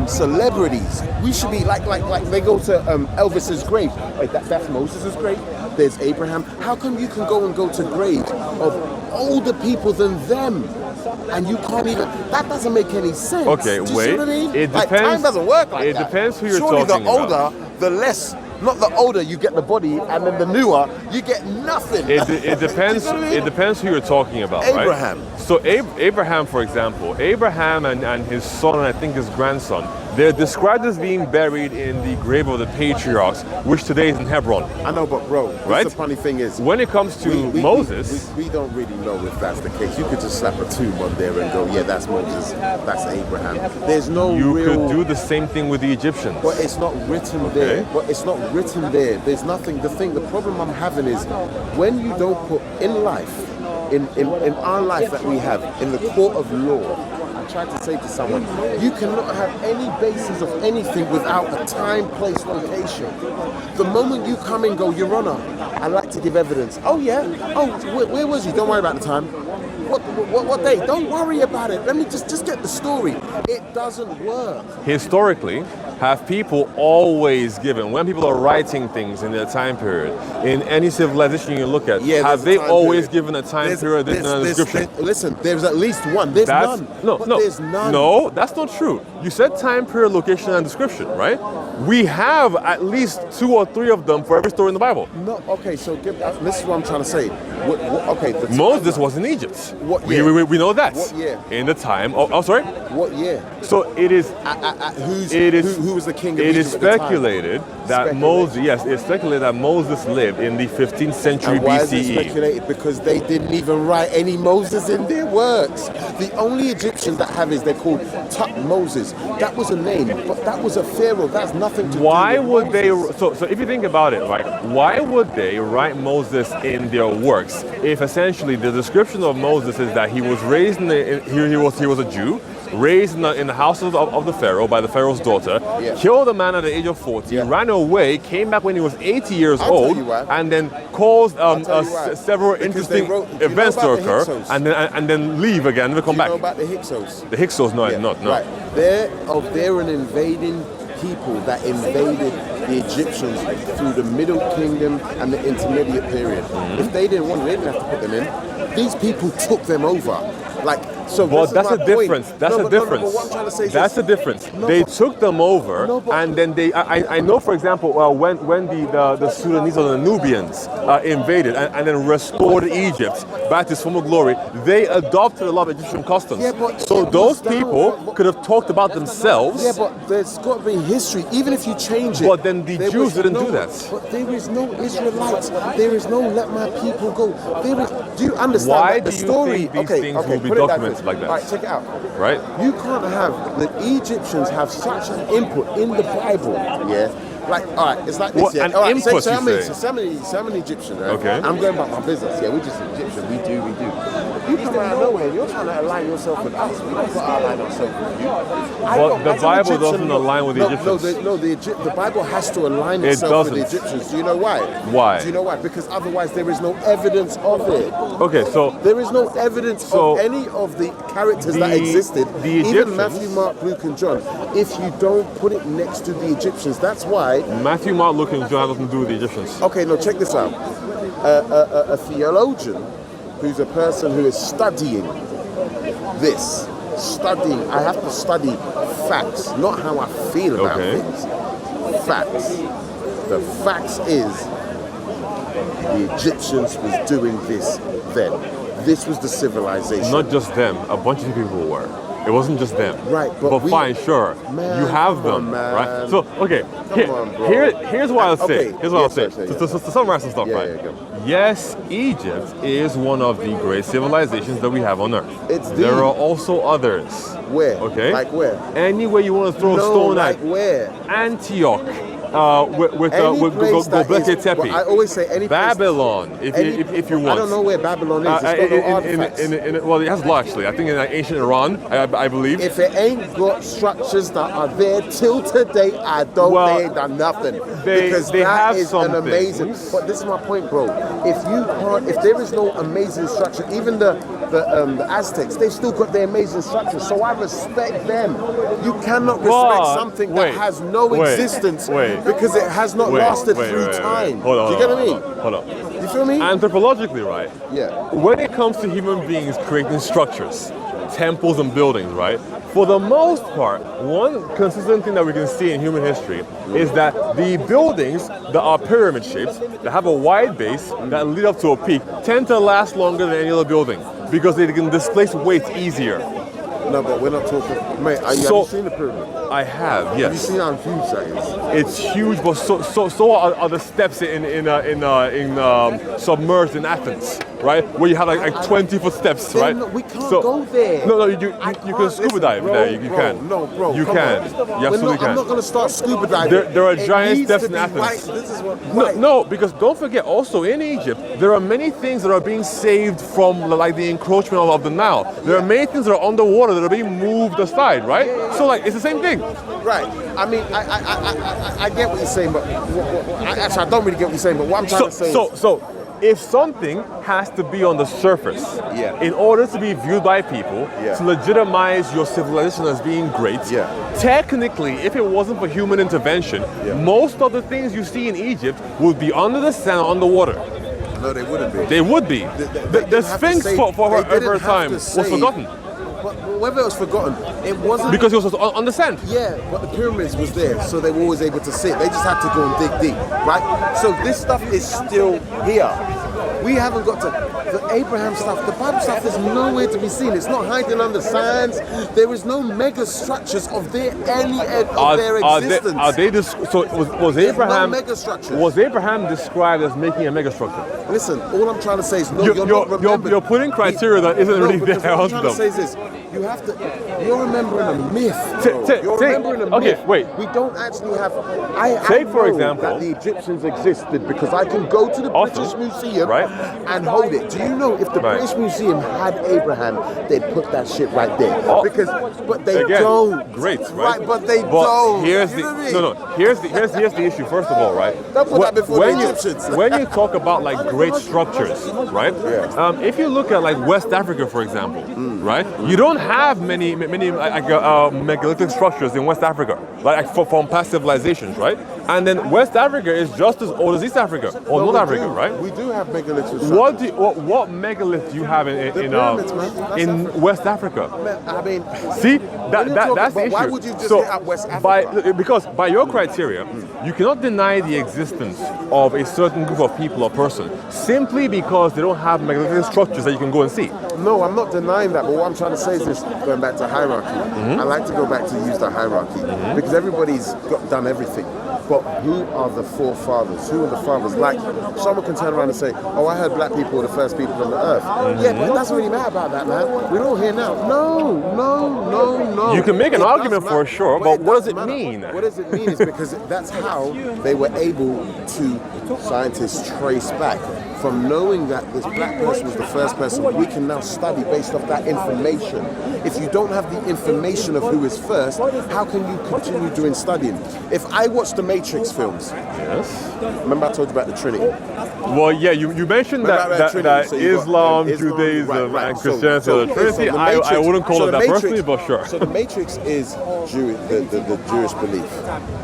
celebrities. We should be like they go to Elvis's grave. Wait, that's Moses' grave? there's Abraham. How come you can go to graves of older people than them? And you can't even, that doesn't make any sense. Okay, Do you wait. see what I mean? It like, depends. time doesn't work like that. It depends who you're Surely talking the older, about. the less, not the older you get the body, and then the newer, you get nothing. It depends. Do you know what I mean? It depends who you're talking about, Abraham. right? So Abraham, for example, Abraham and his son, and I think his grandson, they're described as being buried in the grave of the patriarchs, which today is in Hebron. I know, but bro, right? The funny thing is, when it comes to Moses, we don't really know if that's the case. You could just slap a tomb on there and go, yeah, that's Moses, that's Abraham. There's no you real... could do the same thing with the Egyptians. But it's not written there. But it's not written there. There's nothing. The problem I'm having is when you don't put in life, in our life that we have, in the court of law, I tried to say to someone, you cannot have any basis of anything without a time, place, location. The moment you come and go, Your Honor, I'd like to give evidence. Oh yeah? Oh, where was he? Don't worry about the time. What day? Don't worry about it. Let me just get the story. It doesn't work. Historically, have people always given, when people are writing things in their time period, in any civilization you look at, have they always given a time period in a description? Listen, there's at least one. There's none. No, there's none. No, that's not true. You said time period, location, and description, right? We have at least 2 or 3 of them for every story in the Bible. No, okay, so this is what I'm trying to say. Moses was in Egypt. What year? We know that. What year? In the time. Oh, sorry. What year? So it is. Who was the king of Egypt? It is speculated that Moses. Yes, it's speculated that Moses lived in the 15th century and why BCE. Is it speculated? Because they didn't even write any Moses in their works. The only Egyptians that have is they're called Tutmosis. That was a name, but that was a pharaoh. That's nothing to do with Why would they? Moses. So if you think about it, right? Why would they write Moses in their works if essentially the description of Moses is that he was raised he was a Jew, raised in the house of the Pharaoh by the Pharaoh's daughter, killed a man at the age of 40, ran away, came back when he was 80 years old, and then caused several interesting events to occur, and then leave again and come back. You know about the Hyksos? The Hyksos, no. Right. They're an invading people that invaded the Egyptians through the Middle Kingdom and the Intermediate period. If they didn't want it, they didn't have to put them in. These people took them over. Well, that's a difference. That's a difference. But what I'm trying to say is that's a difference. They took them over, and then I know, for example, when the Sudanese or the Nubians invaded and then restored Egypt back to its former glory, they adopted a lot of Egyptian customs. So those people could have talked about themselves. Yeah, but there's got to be history, even if you change it. But then the Jews didn't do that. But there is no Israelites. There is no let my people go. Do you understand Why that the do you story? think these things will be documented like that? All right, check it out. Right? You can't have the Egyptians have such an input in the Bible. Yeah. All right, it's like this. What, yeah. an All right, input, you so say? I'm an Egyptian. Right? Okay. I'm going about my business. Yeah, we're just Egyptian. We do. You come out of nowhere. You're trying to align yourself with us. We don't align ourselves with you. Well, the Bible doesn't align with the Egyptians. The Bible has to align itself with the Egyptians. Do you know why? Why? Do you know why? Because otherwise there is no evidence of it. Okay, so there is no evidence of any of the characters that existed. Even Matthew, Mark, Luke, and John. If you don't put it next to the Egyptians, that's why. Matthew, Mark, Luke, and John have nothing to do with the Egyptians. Okay, no, check this out. A theologian who's a person who is studying this. I have to study facts, not how I feel about things. Facts. The facts is the Egyptians was doing this then. This was the civilization. Not just them, a bunch of people were. It wasn't just them. Right, but fine, sure. Man, you have them, right? So, okay. Here's what I'll say. Here's what I'll say. To summarize some stuff, right? Yes, Egypt is one of the great civilizations that we have on Earth. There are also others. Where? Okay. Like where? Anywhere you want to throw a stone at. Where? Antioch. With Göbekli Tepe. I always say any Babylon, if you want. I don't know where Babylon is. It's got no artifacts. Well, it has law actually. I think in ancient Iran, I believe. If it ain't got structures that are there till today, they ain't done nothing. Because they have is an amazing. But this is my point, bro. If there is no amazing structure, even the Aztecs, they still got their amazing structure. So I respect them. You cannot respect something that has no existence because it has not lasted through time. Hold on, do you get what I mean? Hold on. You feel me? Anthropologically, right? Yeah. When it comes to human beings creating structures, temples and buildings, right? For the most part, one consistent thing that we can see in human history is that the buildings that are pyramid shapes, that have a wide base, that lead up to a peak, tend to last longer than any other building because they can displace weight easier. No, but we're not talking. Mate, have you seen the pyramid? I have, yes. Have you seen how huge that is? It's huge, but so are the steps in submerged in Athens, right? Where you have like 20-foot steps, Then right? we can't go there. No, you can scuba dive there. You can. No, bro. You can. You absolutely can. I'm not going to start scuba diving. There are giant steps in Athens. Right. This is what. No, because don't forget, also in Egypt, there are many things that are being saved from like the encroachment of the Nile. There are many things that are underwater that are being moved aside, right? So like it's the same thing. Right. I mean, I get what you're saying, but actually I don't really get what you're saying. But what I'm trying to say is, so if something has to be on the surface in order to be viewed by people to legitimize your civilization as being great, technically, if it wasn't for human intervention, most of the things you see in Egypt would be under the sand or underwater. No, they wouldn't be. They would be. The Sphinx for her time was forgotten. But whether it was forgotten, it wasn't. Because it was on the sand. Yeah, but the pyramids was there, so they were always able to see it. They just had to go and dig deep, right? So this stuff is still here. We haven't got to the Abraham stuff. The Bible stuff is nowhere to be seen. It's not hiding under sands. There is no mega structures of their existence. Was Abraham? No mega structures. Was Abraham described as making a mega structure? Listen, all I'm trying to say is you're putting criteria that isn't really there. What I'm trying to say is this: you're remembering a myth. You're remembering a myth. Okay, wait. We don't actually have. Take for example that the Egyptians existed because I can go to the British Museum and hold it. Do you know if the British Museum had Abraham, they'd put that shit right there? But they don't. Great, right? But they don't. Here's the issue. First of all, right? Don't put that before the Egyptians. When you talk about like great structures, right? If you look at like West Africa, for example, right? You don't have many megalithic structures in West Africa, like from past civilizations, right? And then West Africa is just as old as East Africa or North Africa, right? We do have megalithic structures. What megalith do you have in West Africa? I mean, see, that's the issue. Why would you just hit up West Africa? Because by your criteria, you cannot deny the existence of a certain group of people or person simply because they don't have megalithic structures that you can go and see. No, I'm not denying that, but what I'm trying to say is this, going back to hierarchy. I like to go back to use the hierarchy because everybody's done everything. But who are the forefathers? Who are the fathers? Like, someone can turn around and say, oh, I heard black people were the first people on the earth. Yeah, but it doesn't really matter about that, man. We're all here now. No. You can make an argument for sure, but what does it mean? What does it mean is because that's how they were able to, scientists, trace back from knowing that this black person was the first person. We can now study based off that information. If you don't have the information of who is first, how can you continue doing studying? If I watch the Matrix films, remember I told you about the Trinity? Well, yeah, you mentioned that Islam, Judaism, and Christianity are the Trinity. I wouldn't call it that personally, but sure. So the Matrix is the Jewish belief.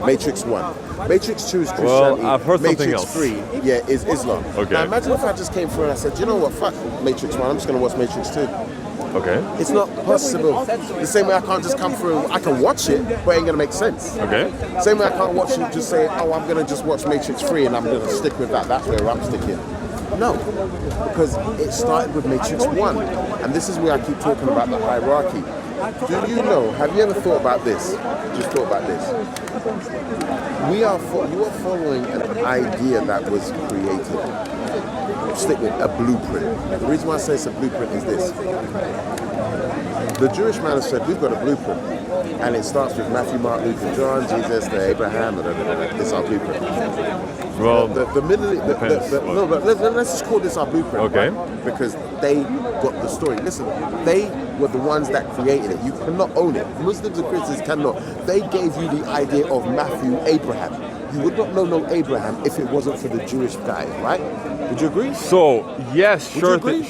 Matrix 1. Matrix 2 is Christianity. Well, I've heard something else. Matrix 3, is Islam. Okay. Now imagine if I just came through and I said, you know what, fuck Matrix 1, I'm just going to watch Matrix 2. Okay. It's not possible. The same way I can't just come through, I can watch it, but it ain't going to make sense. Okay. Same way I can't watch it, just say, oh, I'm going to just watch Matrix 3 and I'm going to stick with that. That's where I'm sticking. No, because it started with Matrix 1. And this is where I keep talking about the hierarchy. Do you know, have you ever thought about this? Just thought about this. You are following an idea that was created. Stick with a blueprint. The reason why I say it's a blueprint is this. The Jewish man has said, we've got a blueprint. And it starts with Matthew, Mark, Luke, and John, Jesus, the Abraham, this is our blueprint. Well, let's just call this our blueprint. Okay. Right? Because they got the story. Listen, they were the ones that created it. You cannot own it. Muslims and Christians cannot. They gave you the idea of Matthew, Abraham. You would not know no Abraham if it wasn't for the Jewish guy, right? Would you agree? So, yes, sure thing.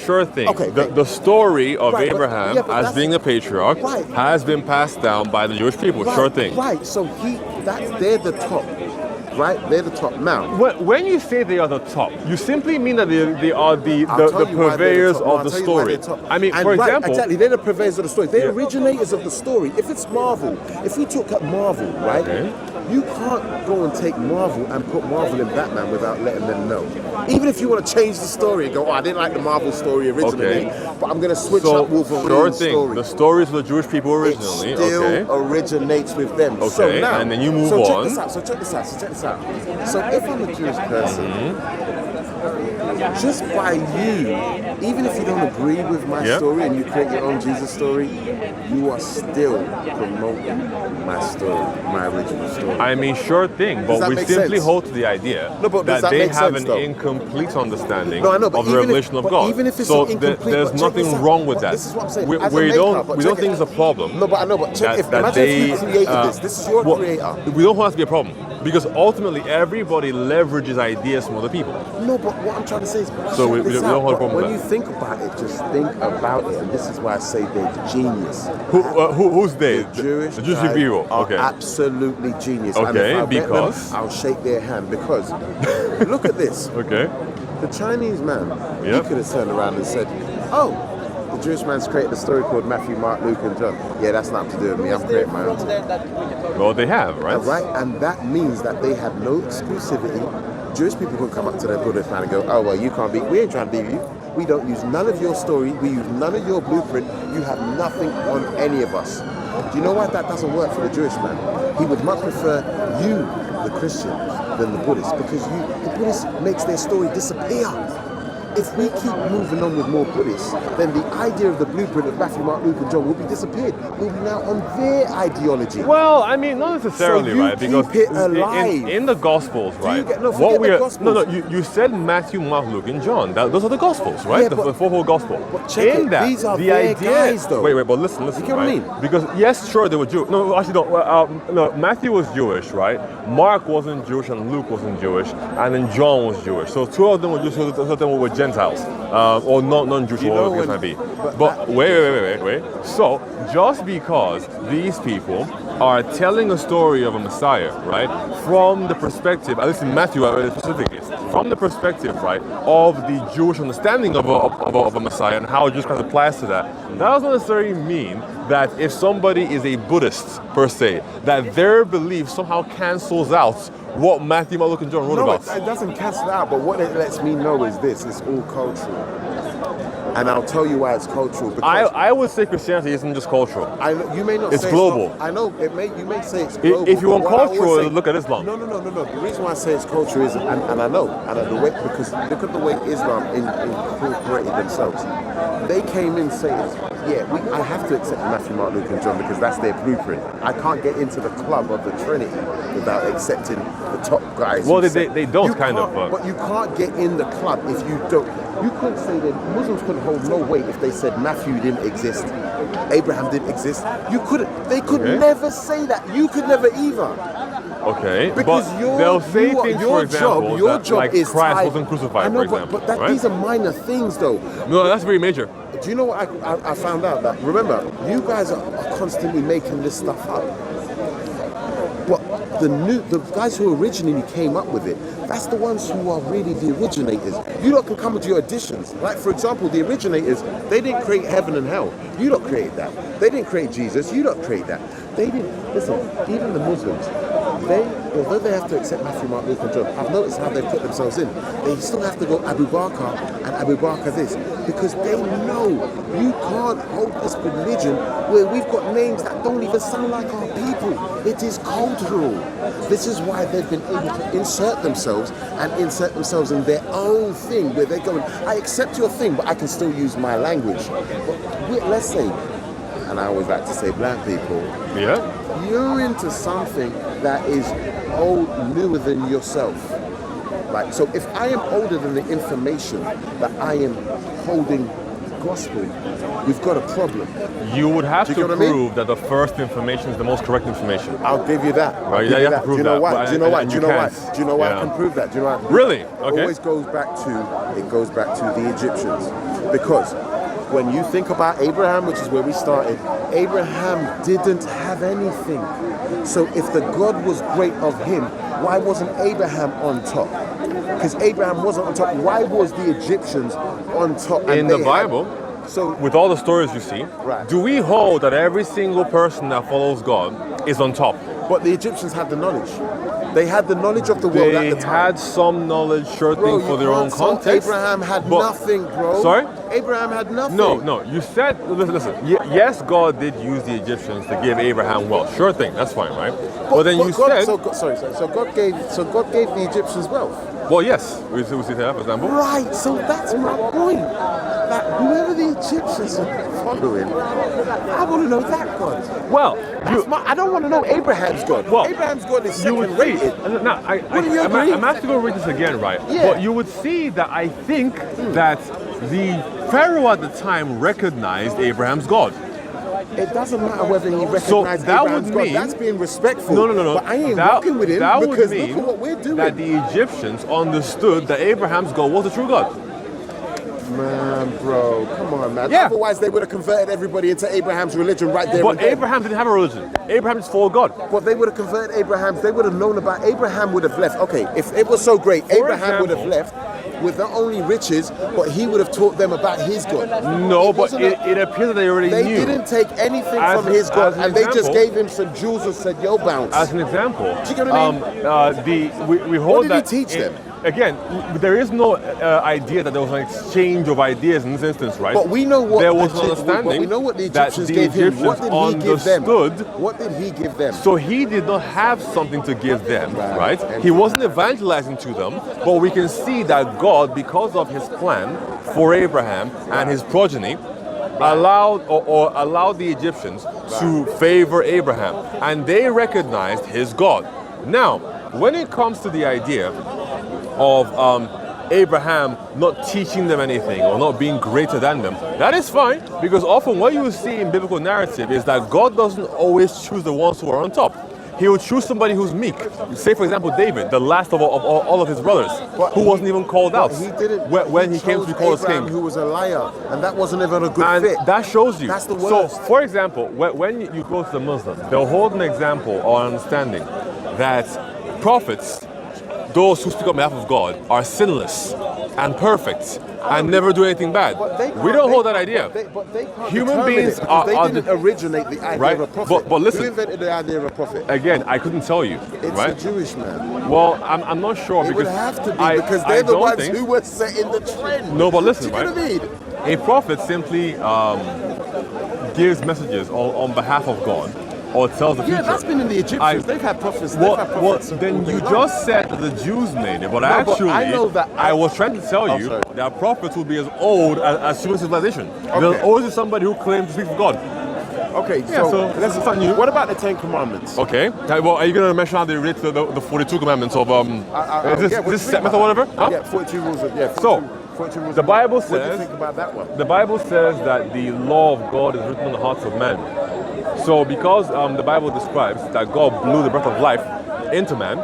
Okay, the story of Abraham as being the patriarch has been passed down by the Jewish people, sure thing. Right, so they're the top. right? They're the top. Now, when you say they are the top, you simply mean that they are the purveyors of the story. I mean, for example... Exactly, they're the purveyors of the story. They're originators of the story. If it's Marvel, if we took up Marvel, right? You can't go and take Marvel and put Marvel in Batman without letting them know. Even if you want to change the story and go, oh, I didn't like the Marvel story originally, but I'm going to switch up Wolverine's story. The stories of the Jewish people originally. It still originates with them. Okay, so now, and then you move on. Check this out. So if I'm a Jewish person, just by you, even if you don't agree with my story and you create your own Jesus story, you are still promoting my story, my original story. I mean, sure thing, but we simply hold to the idea that they have an incomplete understanding of the revelation of God. Even if it's so incomplete, there's nothing wrong with that. This is what I'm saying. We don't think it's a problem. No, but I know, but check imagine if you created this is your creator. We don't want it to be a problem. Because ultimately, everybody leverages ideas from other people. No, but what I'm trying to say is, so we don't have a problem with that. When you think about it, just think about it, and this is why I say they're genius. Who's they? The Jewish people. Okay. Absolutely genius. Okay, and if because them, I'll shake their hand because look at this. Okay. The Chinese man, he could have turned around and said, "Oh, the Jewish man's created a story called Matthew, Mark, Luke, and John. Yeah, that's nothing to do with me. I'm creating my own." Well, they have, right? Right, and that means that they have no exclusivity. Jewish people can come up to their Buddhist man and go, "Oh, well, you can't be. We ain't trying to be you. We don't use none of your story. We use none of your blueprint. You have nothing on any of us." Do you know why that doesn't work for the Jewish man? He would much prefer you, the Christian, than the Buddhist, because the Buddhist makes their story disappear. If we keep moving on with more Buddhists, then the idea of the blueprint of Matthew, Mark, Luke, and John will be disappeared. We'll be now on their ideology. Well, I mean, not necessarily, right? Because keep it alive. In the Gospels, right? You said Matthew, Mark, Luke, and John. Those are the Gospels, right? Yeah, the four whole Gospel. But check these are their guys, though. Wait, but listen. You get what I mean? Because yes, sure, they were Jewish. No, actually, no. Matthew was Jewish, right? Mark wasn't Jewish, and Luke wasn't Jewish, and then John was Jewish. So two of them were Jewish, two of them were Gentiles. Or non-Jewish, whatever it might be. But wait. So, just because these people are telling a story of a Messiah, right, from the perspective, at least in Matthew specifically, from the perspective, right, of the Jewish understanding of a Messiah and how Jesus Christ applies to that, that doesn't necessarily mean that if somebody is a Buddhist, per se, that their belief somehow cancels out what Matthew, Mark, Luke, and John wrote about. No, it doesn't cancel out, but what it lets me know is this: it's all cultural. And I'll tell you why it's cultural. Because I would say Christianity isn't just cultural. You may not. It's say global. It's not, I know you may say it's global. If you want cultural, look at Islam. No. The reason why I say it's cultural is, and I know, because look at the way Islam incorporated themselves. They came in saying, I have to accept Matthew, Mark, Luke, and John because that's their blueprint. I can't get into the club of the Trinity without accepting the top guys. Well, they don't kind of. But you can't get in the club if you don't. You couldn't say that Muslims couldn't hold no weight if they said Matthew didn't exist, Abraham didn't exist. You couldn't. They could never say that. You could never either. Okay, because but they'll say things, for example, your job like is Christ wasn't crucified, for example. But these are minor things, though. No, that's very major. Do you know what I found out? That remember, you guys are constantly making this stuff up. But the guys who originally came up with it, that's the ones who are really the originators. You lot can come with your additions. Like, for example, the originators, they didn't create heaven and hell. You don't create that. They didn't create Jesus. You don't create that. They didn't. Listen, even the Muslims, although they have to accept Matthew, Mark, Luke, and John, I've noticed how they put themselves in. They still have to go Abu Bakr and Abu Bakr this, because they know you can't hold this religion where we've got names that don't even sound like our people. It is cultural. This is why they've been able to insert themselves in their own thing, where they're going, I accept your thing, but I can still use my language. But let's say, and I always like to say black people, you're into something that is newer than yourself. Right? So if I am older than the information that I am holding gospel, we've got a problem. You would have to prove that the first information is the most correct information. I'll give you that. Right? You have to prove that. Do you know why? Do you know why I can prove that? Do you know why? Really? Okay. It always goes back to the Egyptians, because when you think about Abraham, which is where we started, Abraham didn't have anything. So if the God was great of him, why wasn't Abraham on top? Because Abraham wasn't on top. Why was the Egyptians on top? In the Bible, so with all the stories you see, do we hold that every single person that follows God is on top? But the Egyptians had the knowledge. They had the knowledge of the world at the time. They had some knowledge, sure thing, for their own context. Abraham had nothing, bro. Sorry? Abraham had nothing. No. You said, listen. Yes, God did use the Egyptians to give Abraham wealth. Sure thing, that's fine, right? But then you said... So God gave the Egyptians wealth. Well, yes. We see that, for example. Right, so that's my point. That whoever the Egyptians are following, I want to know that God. Well, I don't want to know Abraham's God. Well, Abraham's God is second rated. Now, I'm asking to go read this again, right? Yeah. But you would see that I think that the Pharaoh at the time recognized Abraham's God. It doesn't matter whether he recognized Abraham's God. That's being respectful. No. But I ain't working with him because look at what we're doing. That the Egyptians understood that Abraham's God was the true God. Man, bro, come on, man. Yeah. Otherwise, they would have converted everybody into Abraham's religion right there. But Abraham didn't have a religion. Abraham just followed God. But they would have converted Abraham's. They would have known about Abraham. Would have left. Okay, if it was so great, Abraham would have left with not only riches, but he would have taught them about his God. No, but it appears that they already knew. They didn't take anything from his God, and they just gave him some jewels and said, "Yo, bounce." As an example, do you get what I mean? We hold what did he teach them? Again, there is no idea that there was an exchange of ideas in this instance, right? But we know what there was an understanding. But we know what the Egyptians gave him. What did he give them? What did he give them? So he did not have something to give them, right? He wasn't evangelizing to them, but we can see that God, because of his plan for Abraham and his progeny, allowed the Egyptians to favor Abraham, and they recognized his God. Now, when it comes to the idea of Abraham not teaching them anything or not being greater than them, that is fine, because often what you will see in biblical narrative is that God doesn't always choose the ones who are on top. He will choose somebody who's meek. Say, for example, David, the last of all of his brothers, who wasn't even called out. He didn't. When he came to be called as king. Who was a liar, and that wasn't even a good fit. That shows you. That's the worst. So, for example, when you go to the Muslims, they'll hold an example or understanding that prophets, those who speak on behalf of God, are sinless and perfect and never do anything bad. We don't hold that idea. Human beings are... They didn't originate the idea of a prophet. But listen, who invented the idea of a prophet? Again, I couldn't tell you. It's right? a Jewish man. Well, I'm not sure. It would have to be because they're the ones who were setting the trend. No, but listen, do you know what I mean? A prophet simply gives messages on behalf of God, or tells the future. Yeah, that's been in the Egyptians. They've had prophets. Then you just said that the Jews made it, but actually, I know that I was trying to tell you that prophets will be as old as human civilization. Okay. There's always somebody who claims to speak for God. Okay, so let's start new. What about the 10 Commandments? Okay. Well, are you going to mention how they relate to the 42 commandments of this set method or whatever? Huh? Yeah, 42 rules. The Bible says. What do you think about that one? The Bible says that the law of God is written on the hearts of men. So because the Bible describes that God blew the breath of life into man,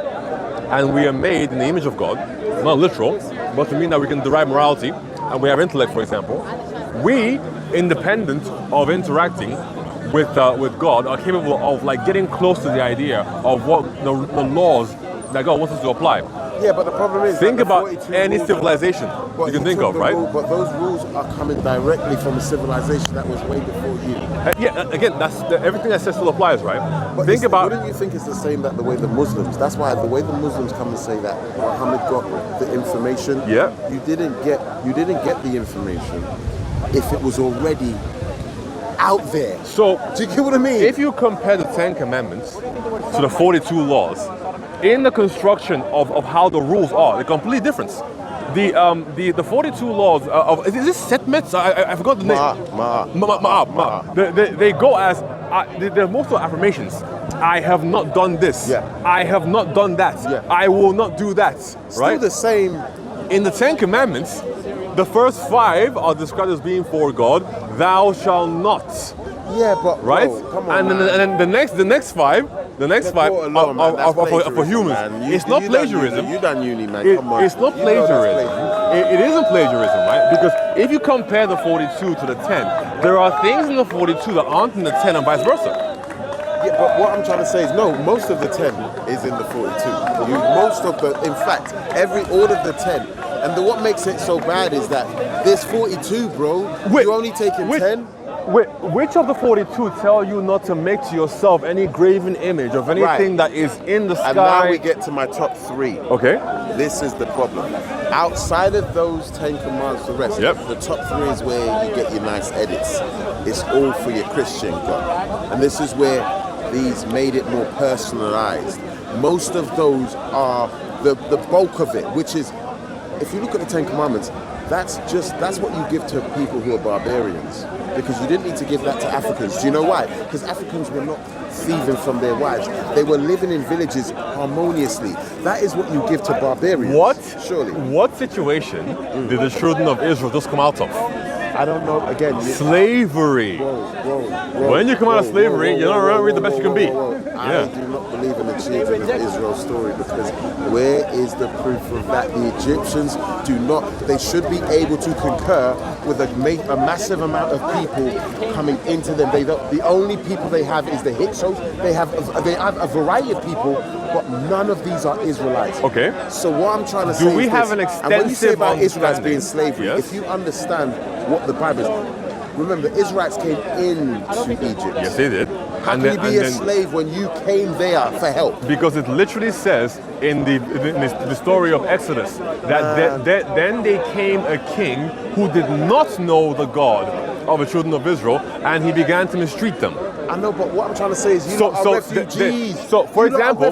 and we are made in the image of God, not literal, but to mean that we can derive morality, and we have intellect, for example, we, independent of interacting with God, are capable of getting close to the idea of what the laws that God wants us to apply. Yeah, but the problem is... Think about any civilization you can think of, right? But those rules are coming directly from a civilization that was way before you. Again, that's everything I said still applies, right? But wouldn't you think it's the same that the way the Muslims... That's why the way the Muslims come and say that Muhammad got the information... Yeah. You didn't get the information if it was already out there. So, do you get what I mean? If you compare the 10 Commandments to the 42 laws, in the construction of how the rules are, they're completely different. The 42 laws is this Setmets? I forgot the name. They go as they're most of affirmations. I have not done this. Yeah. I have not done that. Yeah. I will not do that. Still the same. In the 10 Commandments, the first 5 are described as being for God. Thou shalt not. Yeah, but right? Bro, come on, and then the next five are for humans. It's not plagiarism. You done uni, man. Come on. It's not plagiarism. It isn't plagiarism, right? Because if you compare the 42 to the 10, there are things in the 42 that aren't in the 10 and vice versa. Yeah, but what I'm trying to say is no, most of the 10 is in the 42. In fact, all of the 10. And what makes it so bad is that there's 42, bro. You're only taking 10. Which of the 42 tell you not to make to yourself any graven image of anything that is in the sky? And now we get to my top 3. Okay. This is the problem. Outside of those 10 commands, the rest, the top 3 is where you get your nice edits. It's all for your Christian God. And this is where these made it more personalized. Most of those are the bulk of it, which is, if you look at the 10 commandments, that's what you give to people who are barbarians. Because you didn't need to give that to Africans. Do you know why? Because Africans were not thieving from their wives. They were living in villages harmoniously. That is what you give to barbarians. What? Surely. What situation did the children of Israel just come out of? I don't know. Again, slavery. Whoa. When you come out of slavery, you're not really the best you can be. I do not believe in the children of Israel story, because where is the proof of that? The Egyptians do not. They should be able to concur with a massive amount of people coming into them. The only people they have is the Hyksos. They have a variety of people, but none of these are Israelites. Okay. So what I'm trying to say is do we have an extensive and when you say about Israelites being understanding? slavery, Yes. if you understand what the Bible is, remember the Israelites came into Egypt. Yes, they did. How can you be a slave when you came there for help? Because it literally says in the story of Exodus that then they came a king who did not know the God of the children of Israel, and he began to mistreat them. I know, but what I'm trying to say is you are refugees. For example,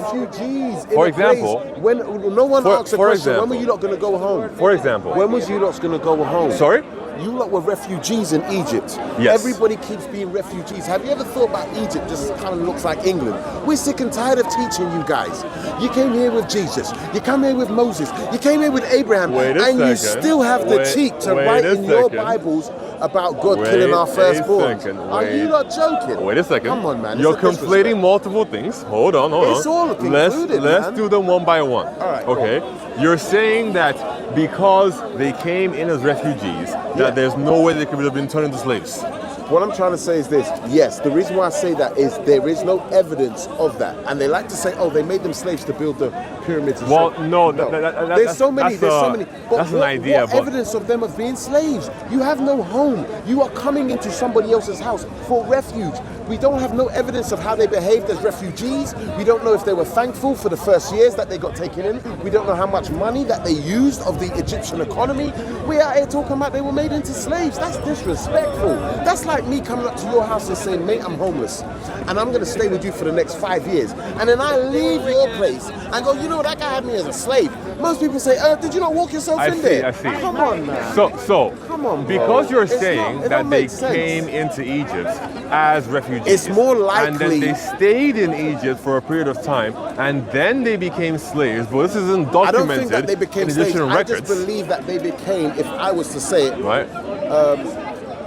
when no one asks a question, when were you not going to go home? For example. When was you not going to go home? Sorry? You lot were refugees in Egypt. Yes. Everybody keeps being refugees. Have you ever thought about Egypt just kind of looks like England? We're sick and tired of teaching you guys. You came here with Jesus. You come here with Moses. You came here with Abraham. And you still have the cheek to write in your Bibles about God killing our firstborn. Are you not joking? Wait a second. Come on, man. You're conflating multiple things. Hold on. It's all included, Let's do them one by one. All right. Okay. You're saying that because they came in as refugees, that there's no way they could have been turned into slaves. What I'm trying to say is this. Yes, the reason why I say that is there is no evidence of that. And they like to say, oh, they made them slaves to build the pyramids. And well, shit. no. There's so many. But that's an idea. What evidence of them of being slaves? You have no home. You are coming into somebody else's house for refuge. We don't have no evidence of how they behaved as refugees. We don't know if they were thankful for the first years that they got taken in. We don't know how much money that they used of the Egyptian economy. We are here talking about they were made into slaves. That's disrespectful. That's like me coming up to your house and saying, mate, I'm homeless and I'm going to stay with you for the next 5 years. And then I leave your place and go, you know, that guy had me as a slave. Most people say, did you not walk yourself in there? I see. Come on, man. So come on, bro. Because you're saying that they came into Egypt as refugees. It's more likely. And then they stayed in Egypt for a period of time, and then they became slaves. But this isn't documented. I don't think that they became slaves. I just believe that they became, if I was to say it, right,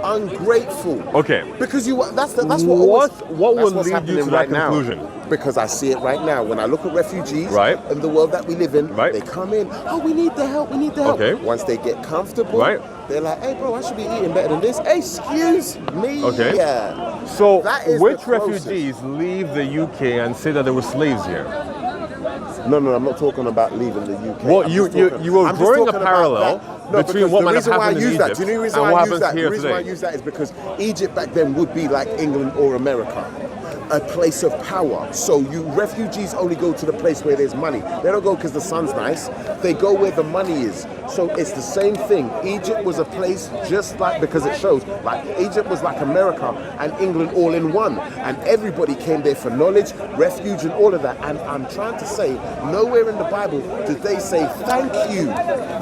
ungrateful. Okay. Because that's what will lead you to that conclusion? Because I see it right now. When I look at refugees in the world that we live in, they come in, oh, we need the help, we need the help. Okay. Once they get comfortable, they're like, hey, bro, I should be eating better than this. Excuse me. Okay. Yeah. So which refugees leave the UK and say that they were slaves here? No, I'm not talking about leaving the UK. Well, you were drawing a parallel between what might have happened in Egypt and what happens here today. The reason why I use that is because Egypt back then would be like England or America. A place of power. So refugees only go to the place where there's money. They don't go because the sun's nice. They go where the money is. So it's the same thing. Egypt was a place just like, because it shows, like Egypt was like America and England all in one. And everybody came there for knowledge, refuge and all of that. And I'm trying to say, nowhere in the Bible did they say thank you.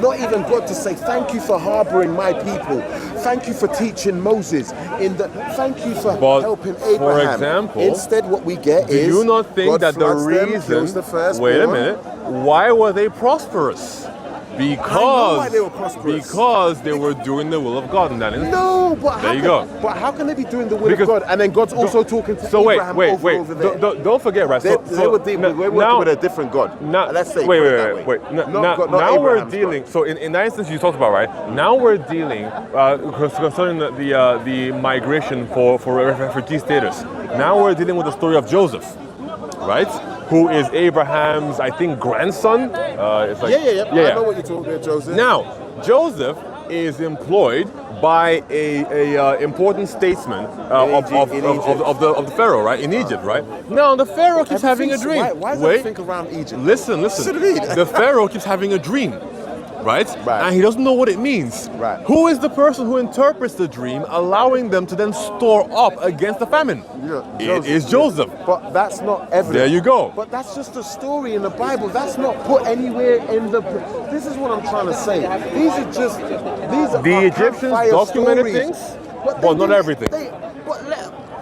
Not even God to say thank you for harboring my people. Thank you for teaching Moses. Thank you for helping Abraham. For example, instead, what we get is. Do you not think God that the floods them, reason? kills the firstborn. Wait a minute. Why were they prosperous? why they were prosperous. Because they were doing the will of God in that instance. No, but there you go. But how can they be doing the will of God and then God's also talking to Abraham over there? Don't forget, right? They were working with a different God. Let's say. Wait. Now we're dealing. So in that instance you talked about, right? Now we're dealing concerning the migration for refugee status. Now we're dealing with the story of Joseph, right? Who is Abraham's, I think, grandson? It's like, yeah. I know what you're talking about, Joseph. Now, Joseph is employed by a important statesman of the Pharaoh, right? In Egypt, right? Now, the Pharaoh keeps having a dream. Why does everything around Egypt? Listen. The Pharaoh keeps having a dream. Right? And he doesn't know what it means. Right. Who is the person who interprets the dream, allowing them to then store up against the famine? It is Joseph. But that's not evidence. There you go. But that's just a story in the Bible. That's not put anywhere in the... This is what I'm trying to say. These are the Egyptians documented things? Well, not everything.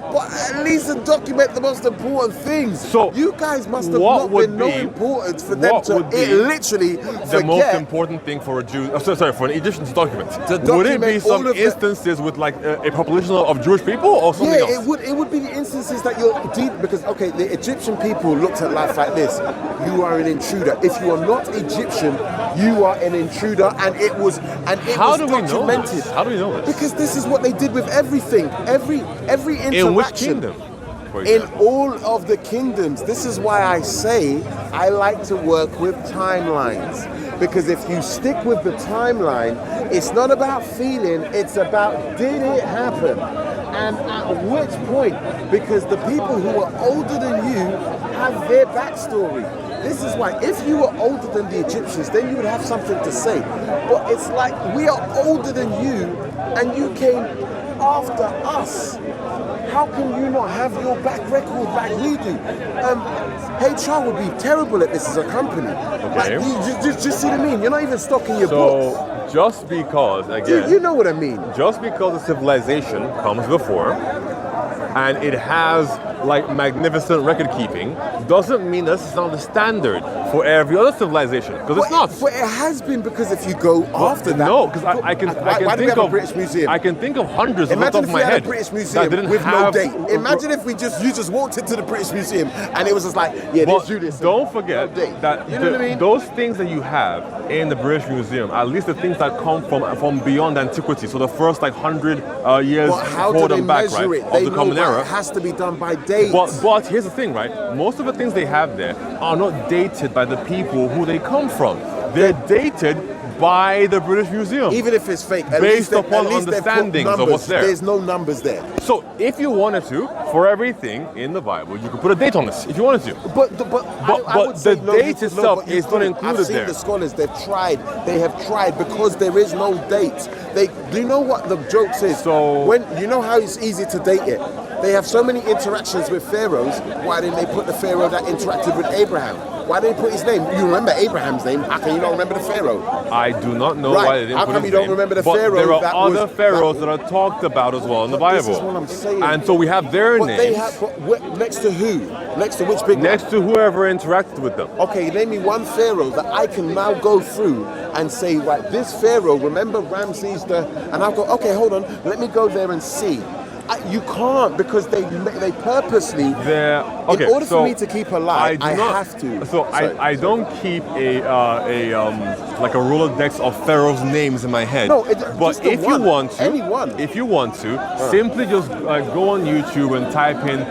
But at least to document the most important things. So you guys must have not been no importance for them to literally the most important thing for a Jew. For an Egyptian to document. Would it be some instances with like a population of Jewish people or something else? It would be the instances that you're deep because the Egyptian people looked at life like this. You are an intruder. If you are not Egyptian, you are an intruder, and it was documented. How do we know this? Because this is what they did with everything. Every interaction. In which kingdom? In all of the kingdoms. This is why I say I like to work with timelines. Because if you stick with the timeline, it's not about feeling, it's about did it happen? And at which point? Because the people who are older than you have their backstory. This is why, if you were older than the Egyptians, then you would have something to say. But it's like, we are older than you, and you came after us. How can you not have your back record like we do? HR would be terrible at this as a company. Okay. Like, you just see what I mean? You're not even stocking your books. So, just because, again... You know what I mean. Just because a civilization comes before, and it has like magnificent record keeping, doesn't mean this is not the standard for every other civilization, because it's not. But it has been, because if you go after that... No, because I can think of... British Museum? I can think of hundreds off the top of my head. Imagine if we had a British Museum with no date. Imagine if you just walked into the British Museum and it was just like, let's do this. Don't forget that you know what I mean? Those things that you have in the British Museum, at least the things that come from beyond antiquity, so the first like 100 years before them back, right, of the Common Era. It has to be done by dates. But here's the thing, right? Most of the things they have there are not dated by the people who they come from. They're dated by the British Museum. Even if it's fake. Based upon understandings of what's there. There's no numbers there. So if you wanted to, for everything in the Bible, you could put a date on this if you wanted to. But the date itself is not included there. I've seen the scholars, they have tried because there is no date. Do you know what the joke is? So you know how it's easy to date it? They have so many interactions with pharaohs. Why didn't they put the pharaoh that interacted with Abraham? Why didn't they put his name? You remember Abraham's name. How can you not remember the pharaoh? I do not know why they didn't put his name. How come you don't remember the pharaoh? There are other pharaohs that are talked about as well in the Bible. This is what I'm saying. And so we have their names. Next to who? Next to which big man? Next to whoever interacted with them. Okay, name me one pharaoh that I can now go through and say, right, this pharaoh, remember Ramses and I'll go, okay, hold on, let me go there and see. You can't, because they purposely. In order for me to keep alive, I have to. So I don't keep a Rolodex of pharaohs' names in my head. No, but if you want to, simply just go on YouTube and type in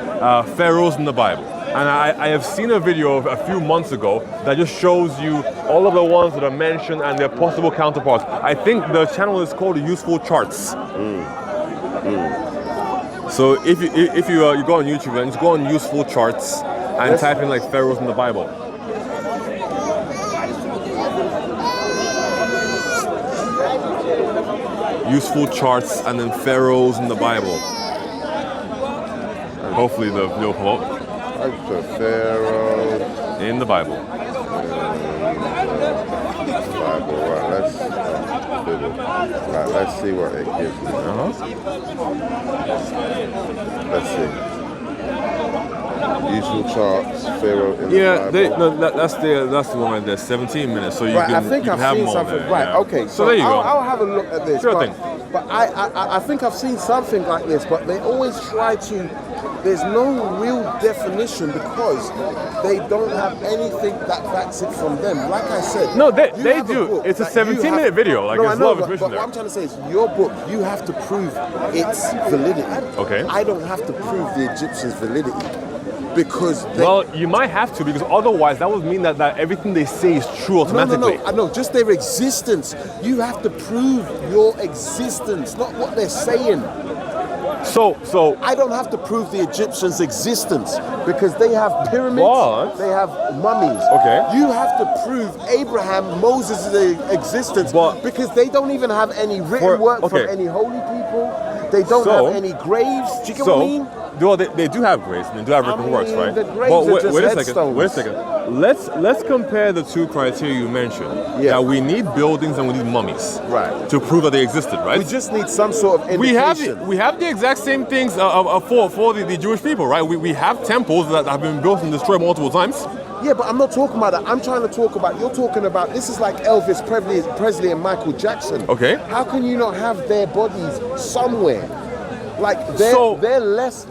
pharaohs in the Bible. And I have seen a video a few months ago that just shows you all of the ones that are mentioned and their possible counterparts. I think the channel is called Useful Charts. So if you go on YouTube and just go on Useful Charts and type in like pharaohs in the Bible. Useful Charts and then pharaohs in the Bible. And hopefully the video will come up. Pharaoh in the Bible. Let's see what it gives me. Let's see. Usual charts, Pharaoh. Yeah, that's the one right there. 17 minutes, so you right, can. I think you I've can have seen more something. there, Right, yeah. okay. So there you go. I'll have a look at this. Sure thing. But I think I've seen something like this, but they always try to. There's no real definition because they don't have anything that backs it from them. Like I said, no, they do. It's a 17-minute video. Like, no, there's a lot of information there. What I'm trying to say is, your book, you have to prove its validity. Okay. I don't have to prove the Egyptians' validity because. Well, you might have to, because otherwise that would mean that everything they say is true automatically. No. I know, just their existence. You have to prove your existence, not what they're saying. So I don't have to prove the Egyptians' existence because they have pyramids, what? they have mummies. Okay. You have to prove Abraham, Moses' existence because they don't even have any written work from any holy people. They don't have any graves. Do you get what I mean? Well, they do have graves and they do have written works, right? The graves are just wait a headstones. second. Let's compare the two criteria you mentioned. Yeah. That we need buildings and we need mummies. Right. To prove that they existed, right? We just need some sort of indication. We have the exact same things for the Jewish people, right? We have temples that have been built and destroyed multiple times. Yeah, but I'm not talking about that. I'm trying to talk about, you're talking about, this is like Elvis Presley and Michael Jackson. Okay. How can you not have their bodies somewhere? Like, they are less.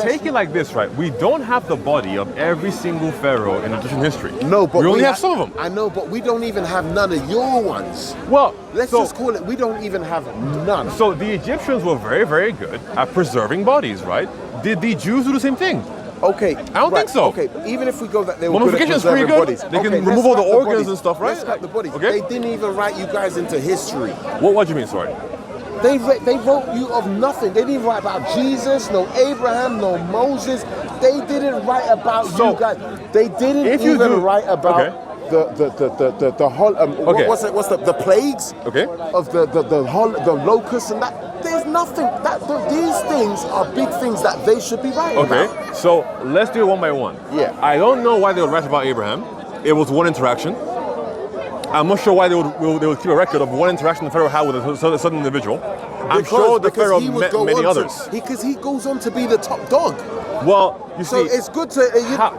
Take it like this, right? We don't have the body of every single pharaoh in Egyptian history. No, but we only have some of them. I know, but we don't even have none of your ones. Well, let's just call it, we don't even have none. So the Egyptians were very, very good at preserving bodies, right? Did the Jews do the same thing? Okay. I don't think so. Okay, even if we go that they were good at Mummification is preserving pretty good. bodies. They can remove all the organs and stuff, right? Let's cut the bodies. Okay. They didn't even write you guys into history. What do you mean, sorry? They wrote you of nothing. They didn't write about Jesus, no Abraham, no Moses. They didn't write about you guys. They didn't even write about the whole. What's the plagues? Okay. Of the locusts and that. There's nothing. These things are big things that they should be writing about. Okay. So let's do it one by one. Yeah. I don't know why they would write about Abraham. It was one interaction. I'm not sure why they would keep a record of one interaction the Pharaoh had with a certain individual. I'm sure the Pharaoh met many others. Because he goes on to be the top dog. Well, you so see, it's good to.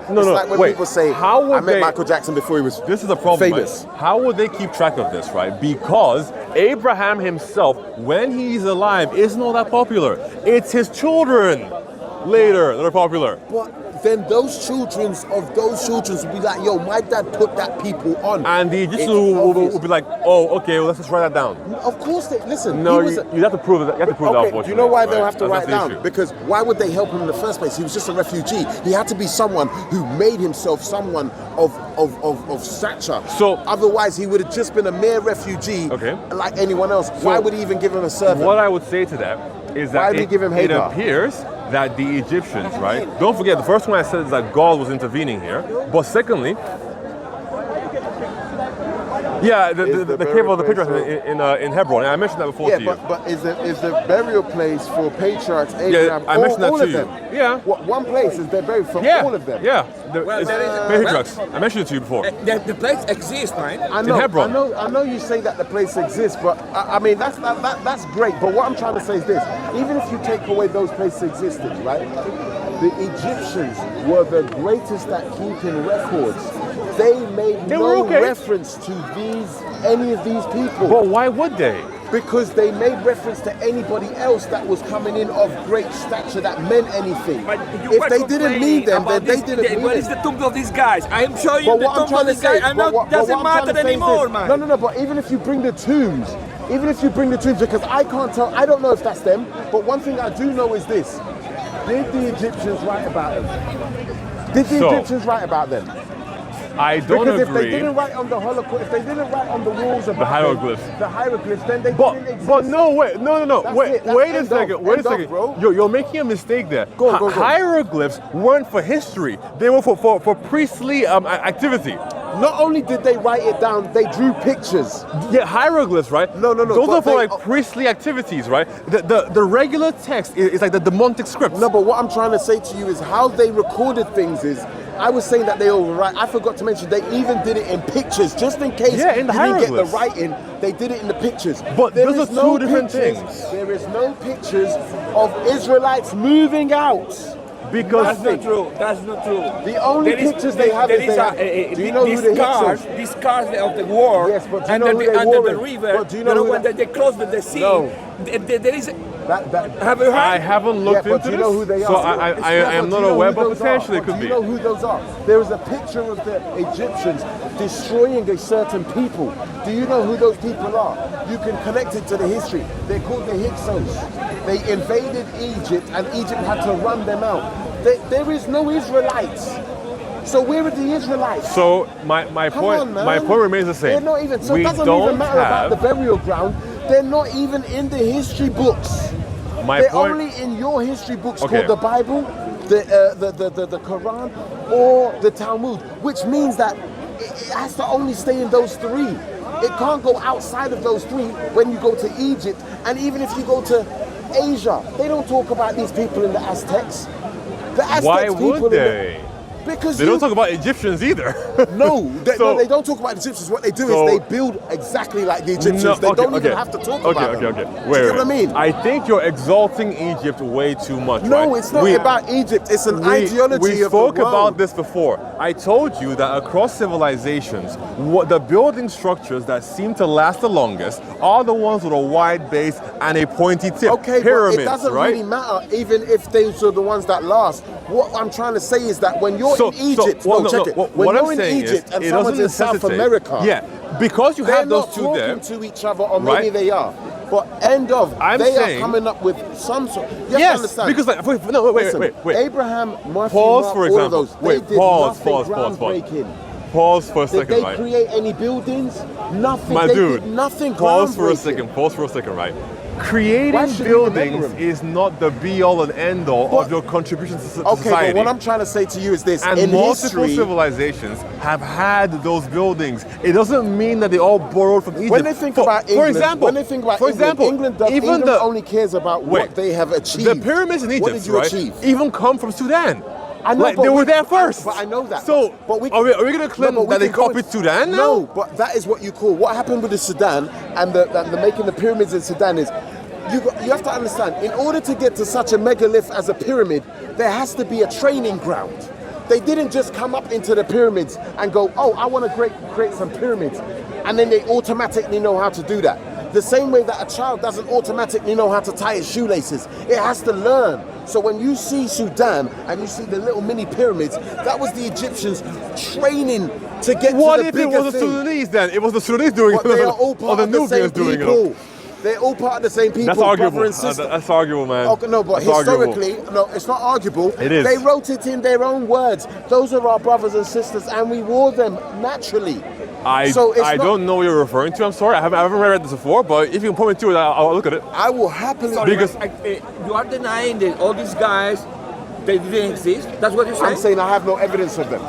Like when people say, "I met Michael Jackson before he was This is a problem. famous." Right? How would they keep track of this, right? Because Abraham himself, when he's alive, isn't all that popular. It's his children later that are popular. But then those children will be like, "Yo, my dad put that people on." And the Egyptians will be like, "Oh, okay, well, let's just write that down." Of course, listen. No, you have to prove that. You have to prove that. Okay, do you know why they'll have to write the down? issue. Because why would they help him in the first place? He was just a refugee. He had to be someone who made himself someone of stature. So otherwise, he would have just been a mere refugee, like anyone else. So why would he even give him a servant? What I would say to that is that it appears that the Egyptians, right? Don't forget, the first one I said is that God was intervening here. But secondly, the cave of the patriarchs in Hebron. And I mentioned that before to you. But is the burial place for patriarchs Abraham? I mentioned that all to of you. them. Yeah. One place is they're buried from all of them. Yeah. Patriarchs. I mentioned it to you before. The place exists, man. I know. In Hebron. I know you say that the place exists, but I mean that's great. But what I'm trying to say is this: even if you take away those places existing, right? The Egyptians were the greatest at keeping records. They made no reference to any of these people. But why would they? Because they made reference to anybody else that was coming in of great stature that meant anything. If they didn't mean them, then they didn't mean Where is the tomb of these guys? I am showing you the tomb of these guys, and now it doesn't matter anymore, man. No, but even if you bring the tombs, because I can't tell, I don't know if that's them, but one thing I do know is this. Did the Egyptians write about them? Egyptians write about them? I don't agree. Because if they didn't write on the Holocaust, if they didn't write on the walls about the hieroglyphs, then they didn't exist. But no, wait a second. Bro. You're making a mistake there. Go. Hieroglyphs weren't for history. They were for priestly activity. Not only did they write it down, they drew pictures. Yeah, hieroglyphs, right? No. Those are for like priestly activities, right? The regular text is like the demonic script. No, but what I'm trying to say to you is how they recorded things is, I was saying that they all right. I forgot to mention they even did it in pictures, just in case in the you didn't get the hieroglyphs. writing. They did it in the pictures. But there those is are two different things. There is no pictures of Israelites moving out. Because that's not true. That's not true. The only pictures they have is do you know who the Hyksos? These cars of the war. Yes, but do you know who they under wore the in? river. But do you know when they cross the sea? No. There is. Have you heard? I haven't looked but into do you this, know who they so are? I am not aware, but potentially it could Do be. you know who those are? There is a picture of the Egyptians destroying a certain people. Do you know who those people are? You can connect it to the history. They're called the Hyksos. They invaded Egypt and Egypt had to run them out. There is no Israelites. So where are the Israelites? So my point remains the same. They're not even. So we it doesn't don't even matter have, about the burial ground. They're not even in the history books. They're only in your history books called the Bible, the Quran, or the Talmud, which means that it has to only stay in those three. It can't go outside of those three when you go to Egypt, and even if you go to Asia, they don't talk about these people in the Aztecs. The Aztecs why would they? Because they don't talk about Egyptians either. No, they don't talk about Egyptians. What they do is they build exactly like the Egyptians. They don't even have to talk about them. Wait, do you know what I mean? I think you're exalting Egypt way too much. No, it's not about Egypt. It's an ideology of the world. We spoke about this before. I told you that across civilizations, the building structures that seem to last the longest are the ones with a wide base and a pointy tip. Okay, pyramids, but it doesn't right? really matter even if those are the ones that last. What I'm trying to say is that when you're in Egypt, when you're in Egypt and someone's in South America, because you have those two there, they're not talking to each other, or maybe they are. But they are coming up with some sort. You have to understand. Because wait. Abraham, Murphy, pause for example. All of those, Pause for a second, Did they create any buildings? Nothing. My dude, did nothing. Pause for a second, right? Creating buildings is not the be-all and end-all of your contribution to society. Okay, but what I'm trying to say to you is this. And in multiple history, civilizations have had those buildings. It doesn't mean that they all borrowed from Egypt. When they think about England, England only cares about what they have achieved. The pyramids in Egypt, what did you achieve? Even come from Sudan. I know, they were there first. But I know that. So, are we going to claim that they copied Sudan now? No, but that is what you call. What happened with the Sudan and the making the pyramids in Sudan is, you have to understand, in order to get to such a megalith as a pyramid, there has to be a training ground. They didn't just come up into the pyramids and go, oh, I want to create some pyramids. And then they automatically know how to do that. The same way that a child doesn't automatically know how to tie his shoelaces. It has to learn. So when you see Sudan and you see the little mini pyramids, that was the Egyptians training to get to the bigger thing. What if it was the Sudanese then? It was the Sudanese doing it. They are all part of the same people. They're all part of the same people. That's arguable. Brother and sister. That's arguable, man. Okay, no, but historically, no, it's not arguable. It is. They wrote it in their own words. Those are our brothers and sisters, and we wore them naturally. I don't know what you're referring to. I'm sorry. I haven't read this before, but if you can point me to it, I'll look at it. I will happily. Because you are denying that all these guys, they didn't exist. That's what you're saying. I'm saying I have no evidence of them.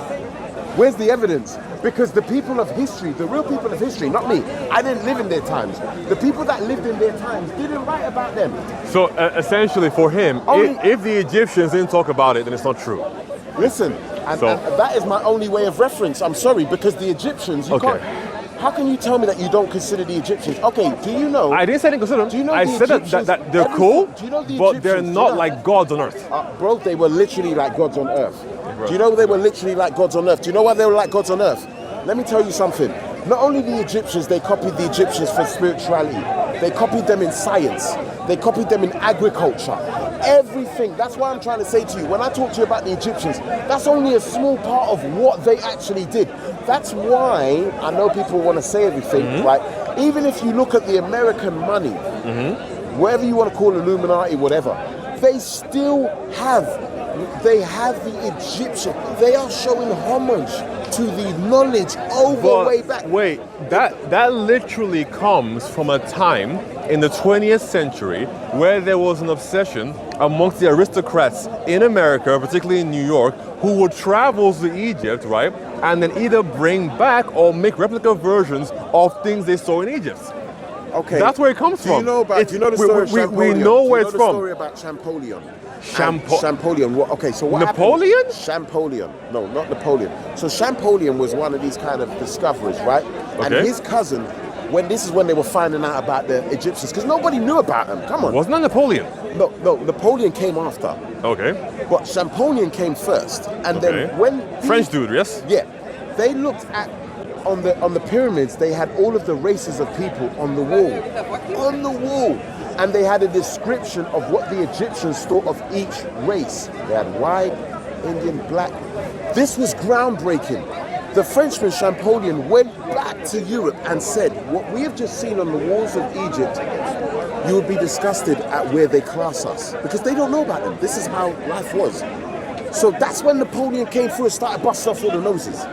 Where's the evidence? Because the people of history, the real people of history, not me, I didn't live in their times. The people that lived in their times didn't write about them. So essentially for him, if the Egyptians didn't talk about it, then it's not true. Listen, and that is my only way of reference. I'm sorry, because the Egyptians, you can't. How can you tell me that you don't consider the Egyptians? Okay, do you know? I didn't say I didn't consider them. Do you know I said that they're cool, do you know the but they're Egyptians, not like gods on earth. Bro, they were literally like gods on earth. Do you know they were literally like gods on earth? Do you know why they were like gods on earth? Let me tell you something. Not only the Egyptians, they copied the Egyptians for spirituality. They copied them in science. They copied them in agriculture. Everything. That's why I'm trying to say to you, when I talk to you about the Egyptians, that's only a small part of what they actually did. That's why I know people want to say everything, right? Even if you look at the American money, whatever you want to call Illuminati, whatever, they still have the Egyptian. They are showing homage to the knowledge way back. Wait, that literally comes from a time in the 20th century where there was an obsession amongst the aristocrats in America, particularly in New York, who would travel to Egypt, right, and then either bring back or make replica versions of things they saw in Egypt. Okay, that's where it comes from. Do you know the story of Champollion? We know where it's from. Do you know the story about Champollion? Champollion. Okay, so what Napoleon? happened? Champollion. No, not Napoleon. So Champollion was one of these kind of discoverers, right? Okay. And his cousin when they were finding out about the Egyptians, because nobody knew about them. Come on. Wasn't that Napoleon? No, Napoleon came after. Okay. But Champollion came first, and then when French dude, yes. Yeah, they looked at on the pyramids. They had all of the races of people on the wall, and they had a description of what the Egyptians thought of each race. They had white, Indian, black. This was groundbreaking. The Frenchman Champollion went back to Europe and said, what we have just seen on the walls of Egypt, you would be disgusted at where they class us, because they don't know about them. This is how life was. So that's when Napoleon came through and started busting off all the noses,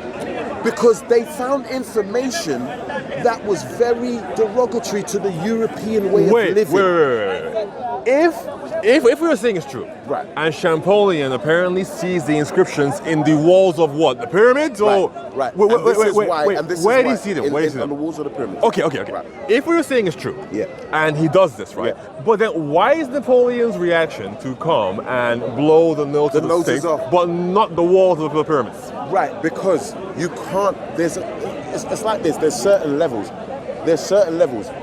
because they found information that was very derogatory to the European way of living. Wait. If we were saying it's true, right, and Champollion apparently sees the inscriptions in the walls of what? The pyramids? Or right. Wait. Where did he see them? On the walls of the pyramids. Okay. Right. If we were saying it's true, and he does this, right? Yeah. But then why is Napoleon's reaction to come and blow the nose of the Sphinx, but not the walls of the pyramids? Right, because you can't. It's like this. There's certain levels.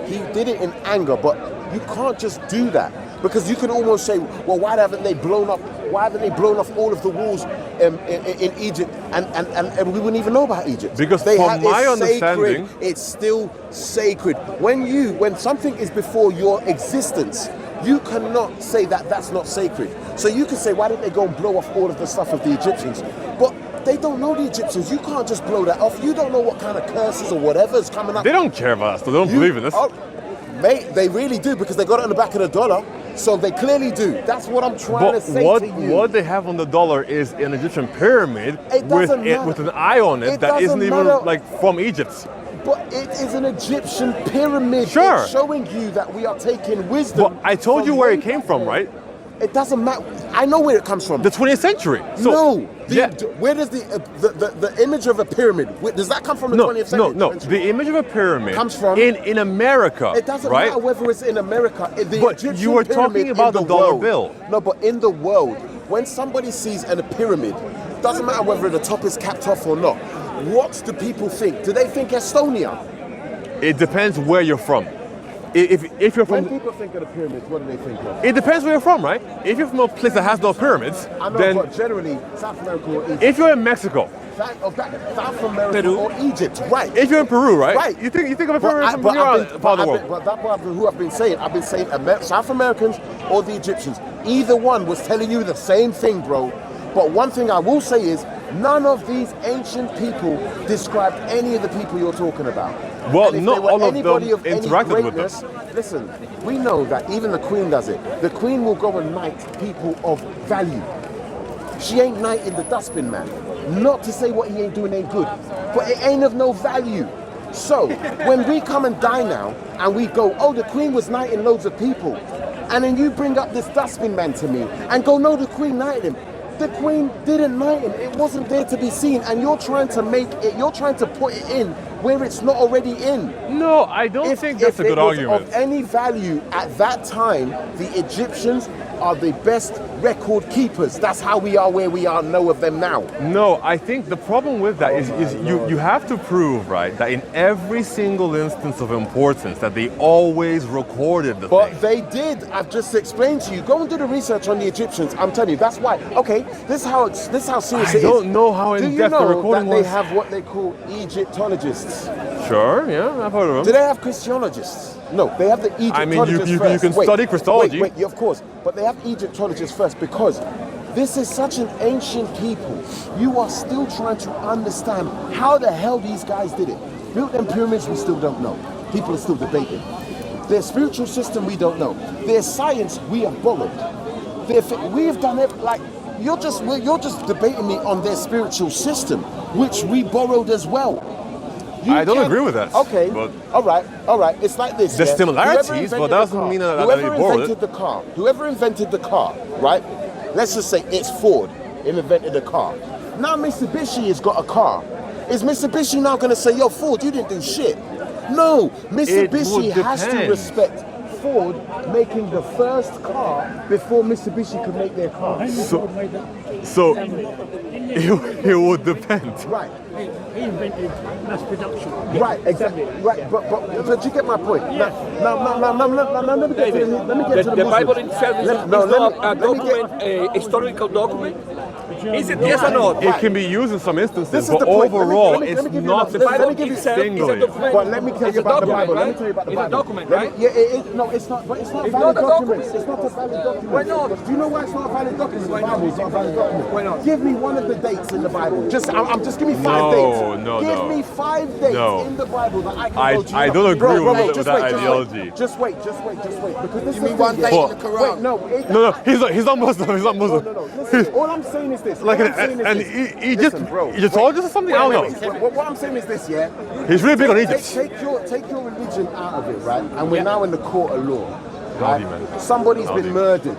He did it in anger, but you can't just do that. Because you can almost say, well, why haven't they blown off all of the walls in Egypt, and we wouldn't even know about Egypt? Because from my understanding, it's still sacred. When something is before your existence, you cannot say that that's not sacred. So you can say, why didn't they go and blow off all of the stuff of the Egyptians? But they don't know the Egyptians. You can't just blow that off. You don't know what kind of curses or whatever is coming up. They don't care about us. They don't believe in us. Oh, mate, they really do, because they got it on the back of the dollar. So they clearly do. That's what I'm trying to say to you. What they have on the dollar is an Egyptian pyramid with an eye on it that isn't even from Egypt. But it is an Egyptian pyramid. Sure. It's showing you that we are taking wisdom. But I told you where it came from, right? It doesn't matter. I know where it comes from. The 20th century. So, no. Where does the image of a pyramid, does that come from the 20th century? No. The image of a pyramid comes from in America. It doesn't right? matter whether it's in America. But you were talking about the dollar bill. No, but in the world, when somebody sees a pyramid, doesn't matter whether the top is capped off or not. What do people think? Do they think Estonia? It depends where you're from. If you're from, when people think of the pyramids, what do they think of? It depends where you're from, right? If you're from a place that has no pyramids, I know, then but generally South America or Egypt. If you're in Mexico, South America Peru. Or Egypt, right? If you're in Peru, right? Right. You think of a pyramid from your part of the world. But that's what I've been saying. I've been saying South Americans or the Egyptians. Either one was telling you the same thing, bro. But one thing I will say is, none of these ancient people described any of the people you're talking about. Well, not all of them interacted with them. Listen, we know that even the Queen does it. The Queen will go and knight people of value. She ain't knighting the dustbin man. Not to say what he ain't doing ain't good, but it ain't of no value. So, when we come and die now, and we go, oh, the Queen was knighting loads of people, and then you bring up this dustbin man to me, and go, no, the Queen knighted him. The Queen didn't knight him. It wasn't there to be seen, and you're trying to put it in where it's not already in. No, I don't think that's a good argument. If it was of any value at that time, the Egyptians are the best record keepers. That's how we are where we are, know of them now. No, I think the problem with that is you have to prove, right, that in every single instance of importance that they always recorded the thing. But they did. I've just explained to you. Go and do the research on the Egyptians. I'm telling you, that's why. Okay, this is how serious it is. I don't know how in depth the recording was. Do you know that they have what they call Egyptologists? Sure, yeah, I've heard of them. Do they have Christologists? No, they have the Egyptologists you first. You can study Christology. Wait, of course. But they have Egyptologists first, because this is such an ancient people. You are still trying to understand how the hell these guys did it. Built them pyramids, we still don't know. People are still debating. Their spiritual system, we don't know. Their science, we have borrowed. We have done it like... You're just debating me on their spiritual system, which we borrowed as well. I don't agree with that. Okay, but all right. It's like this. There's similarities, but that doesn't mean that they borrowed it. Whoever invented the car, right? Let's just say it's Ford who invented the car. Now Mitsubishi has got a car. Is Mitsubishi now going to say, yo, Ford, you didn't do shit? No, Mitsubishi has to respect Ford making the first car before Mitsubishi could make their car. So it would depend. Right. He invented mass production. Right, exactly. Right, but you get my point. Now, let me get to the The Bible itself is not a document, a historical document. Is it yes or no? It can be used in some instances, but overall, it's not The Bible singularly. itself is a document. But let me tell you about the Bible. Let me tell you about the Bible. It's a document, right? No, it's not. But it's not a It's valid not a document. document. It's not a valid document. Why not? Do you know why it's not a valid document? The Bible is not a valid document. Why not? Give me one of the dates in the Bible. I'm just give me 5 No, dates. no, Give no. me 5 dates No. in the Bible that I can go to. I don't agree with just that wait, ideology. Just wait. Because this You mean one day in the Quran? Wait, no. No, he's not Muslim. He's not Muslim. No. Listen, all I'm saying is this. Like All I'm saying is and this. Egyptologist or something? I don't know. What I'm saying is this, yeah. He's really big on Egypt. Take your religion out of it, right? And we're now in the court of law, right? Howdy, man. Somebody's Howdy. been murdered.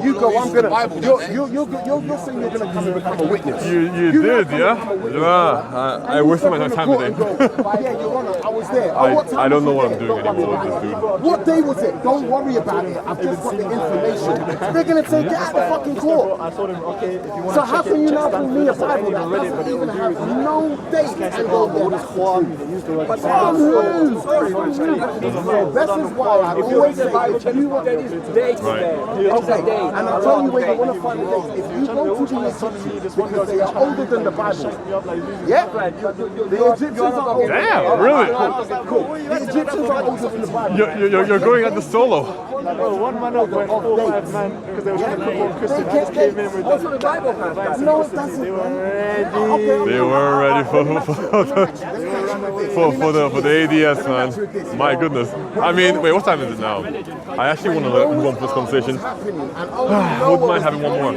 You go, I'm uses the gonna. Bible, You're don't saying you're gonna come and become a witness. You You're did, not gonna yeah? become a witness, Yeah, right? I And wasted my you time go today. and go, yeah, Your Honor, I was there. Oh, what time I don't know was what you I'm there? doing Don't worry anymore about with this it. dude. What day was it? Don't worry about it. I've just got the information. They're gonna say, get out the fucking court. I told him, okay, if you want So to how check can you it, now check bring me a Stanford. I Bible that ain't read it, doesn't but even it have was really no date and go there? what is Quran? They use the word But Quran. so this is why I always say if you want There is dates there. okay, and I'll tell you where you want to find the dates. If you go to the Egyptians, because they are older than the Bible. Yeah, the Egyptians are older. Damn, really? Cool. The Egyptians are older than the Bible. You're going at the solo. One man over went 4 or 5 men because they were trying to convert Christian. I just came in with Also the Bible has that. No, it doesn't. They were ready. They weren't ready for the ADS, man. My goodness. I mean, wait, what time is it now? I actually want to move on to this conversation. Wouldn't mind having one more.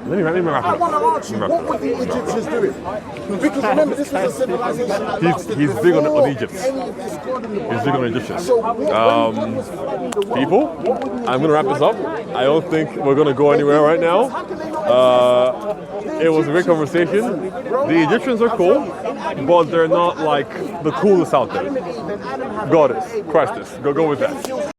Let me wrap I it want to up. ask you, what were the Egyptians doing? Because remember, this was a civilization that lasted He's big on before Egypt. any of this God in the He's big on Egyptians. So when God was flooding the world, People, what were the I'm gonna wrap this up. I don't think we're gonna go anywhere right now. It was a great conversation. The Egyptians are cool, but they're not like the coolest out there. Goddess, Christus, go with that.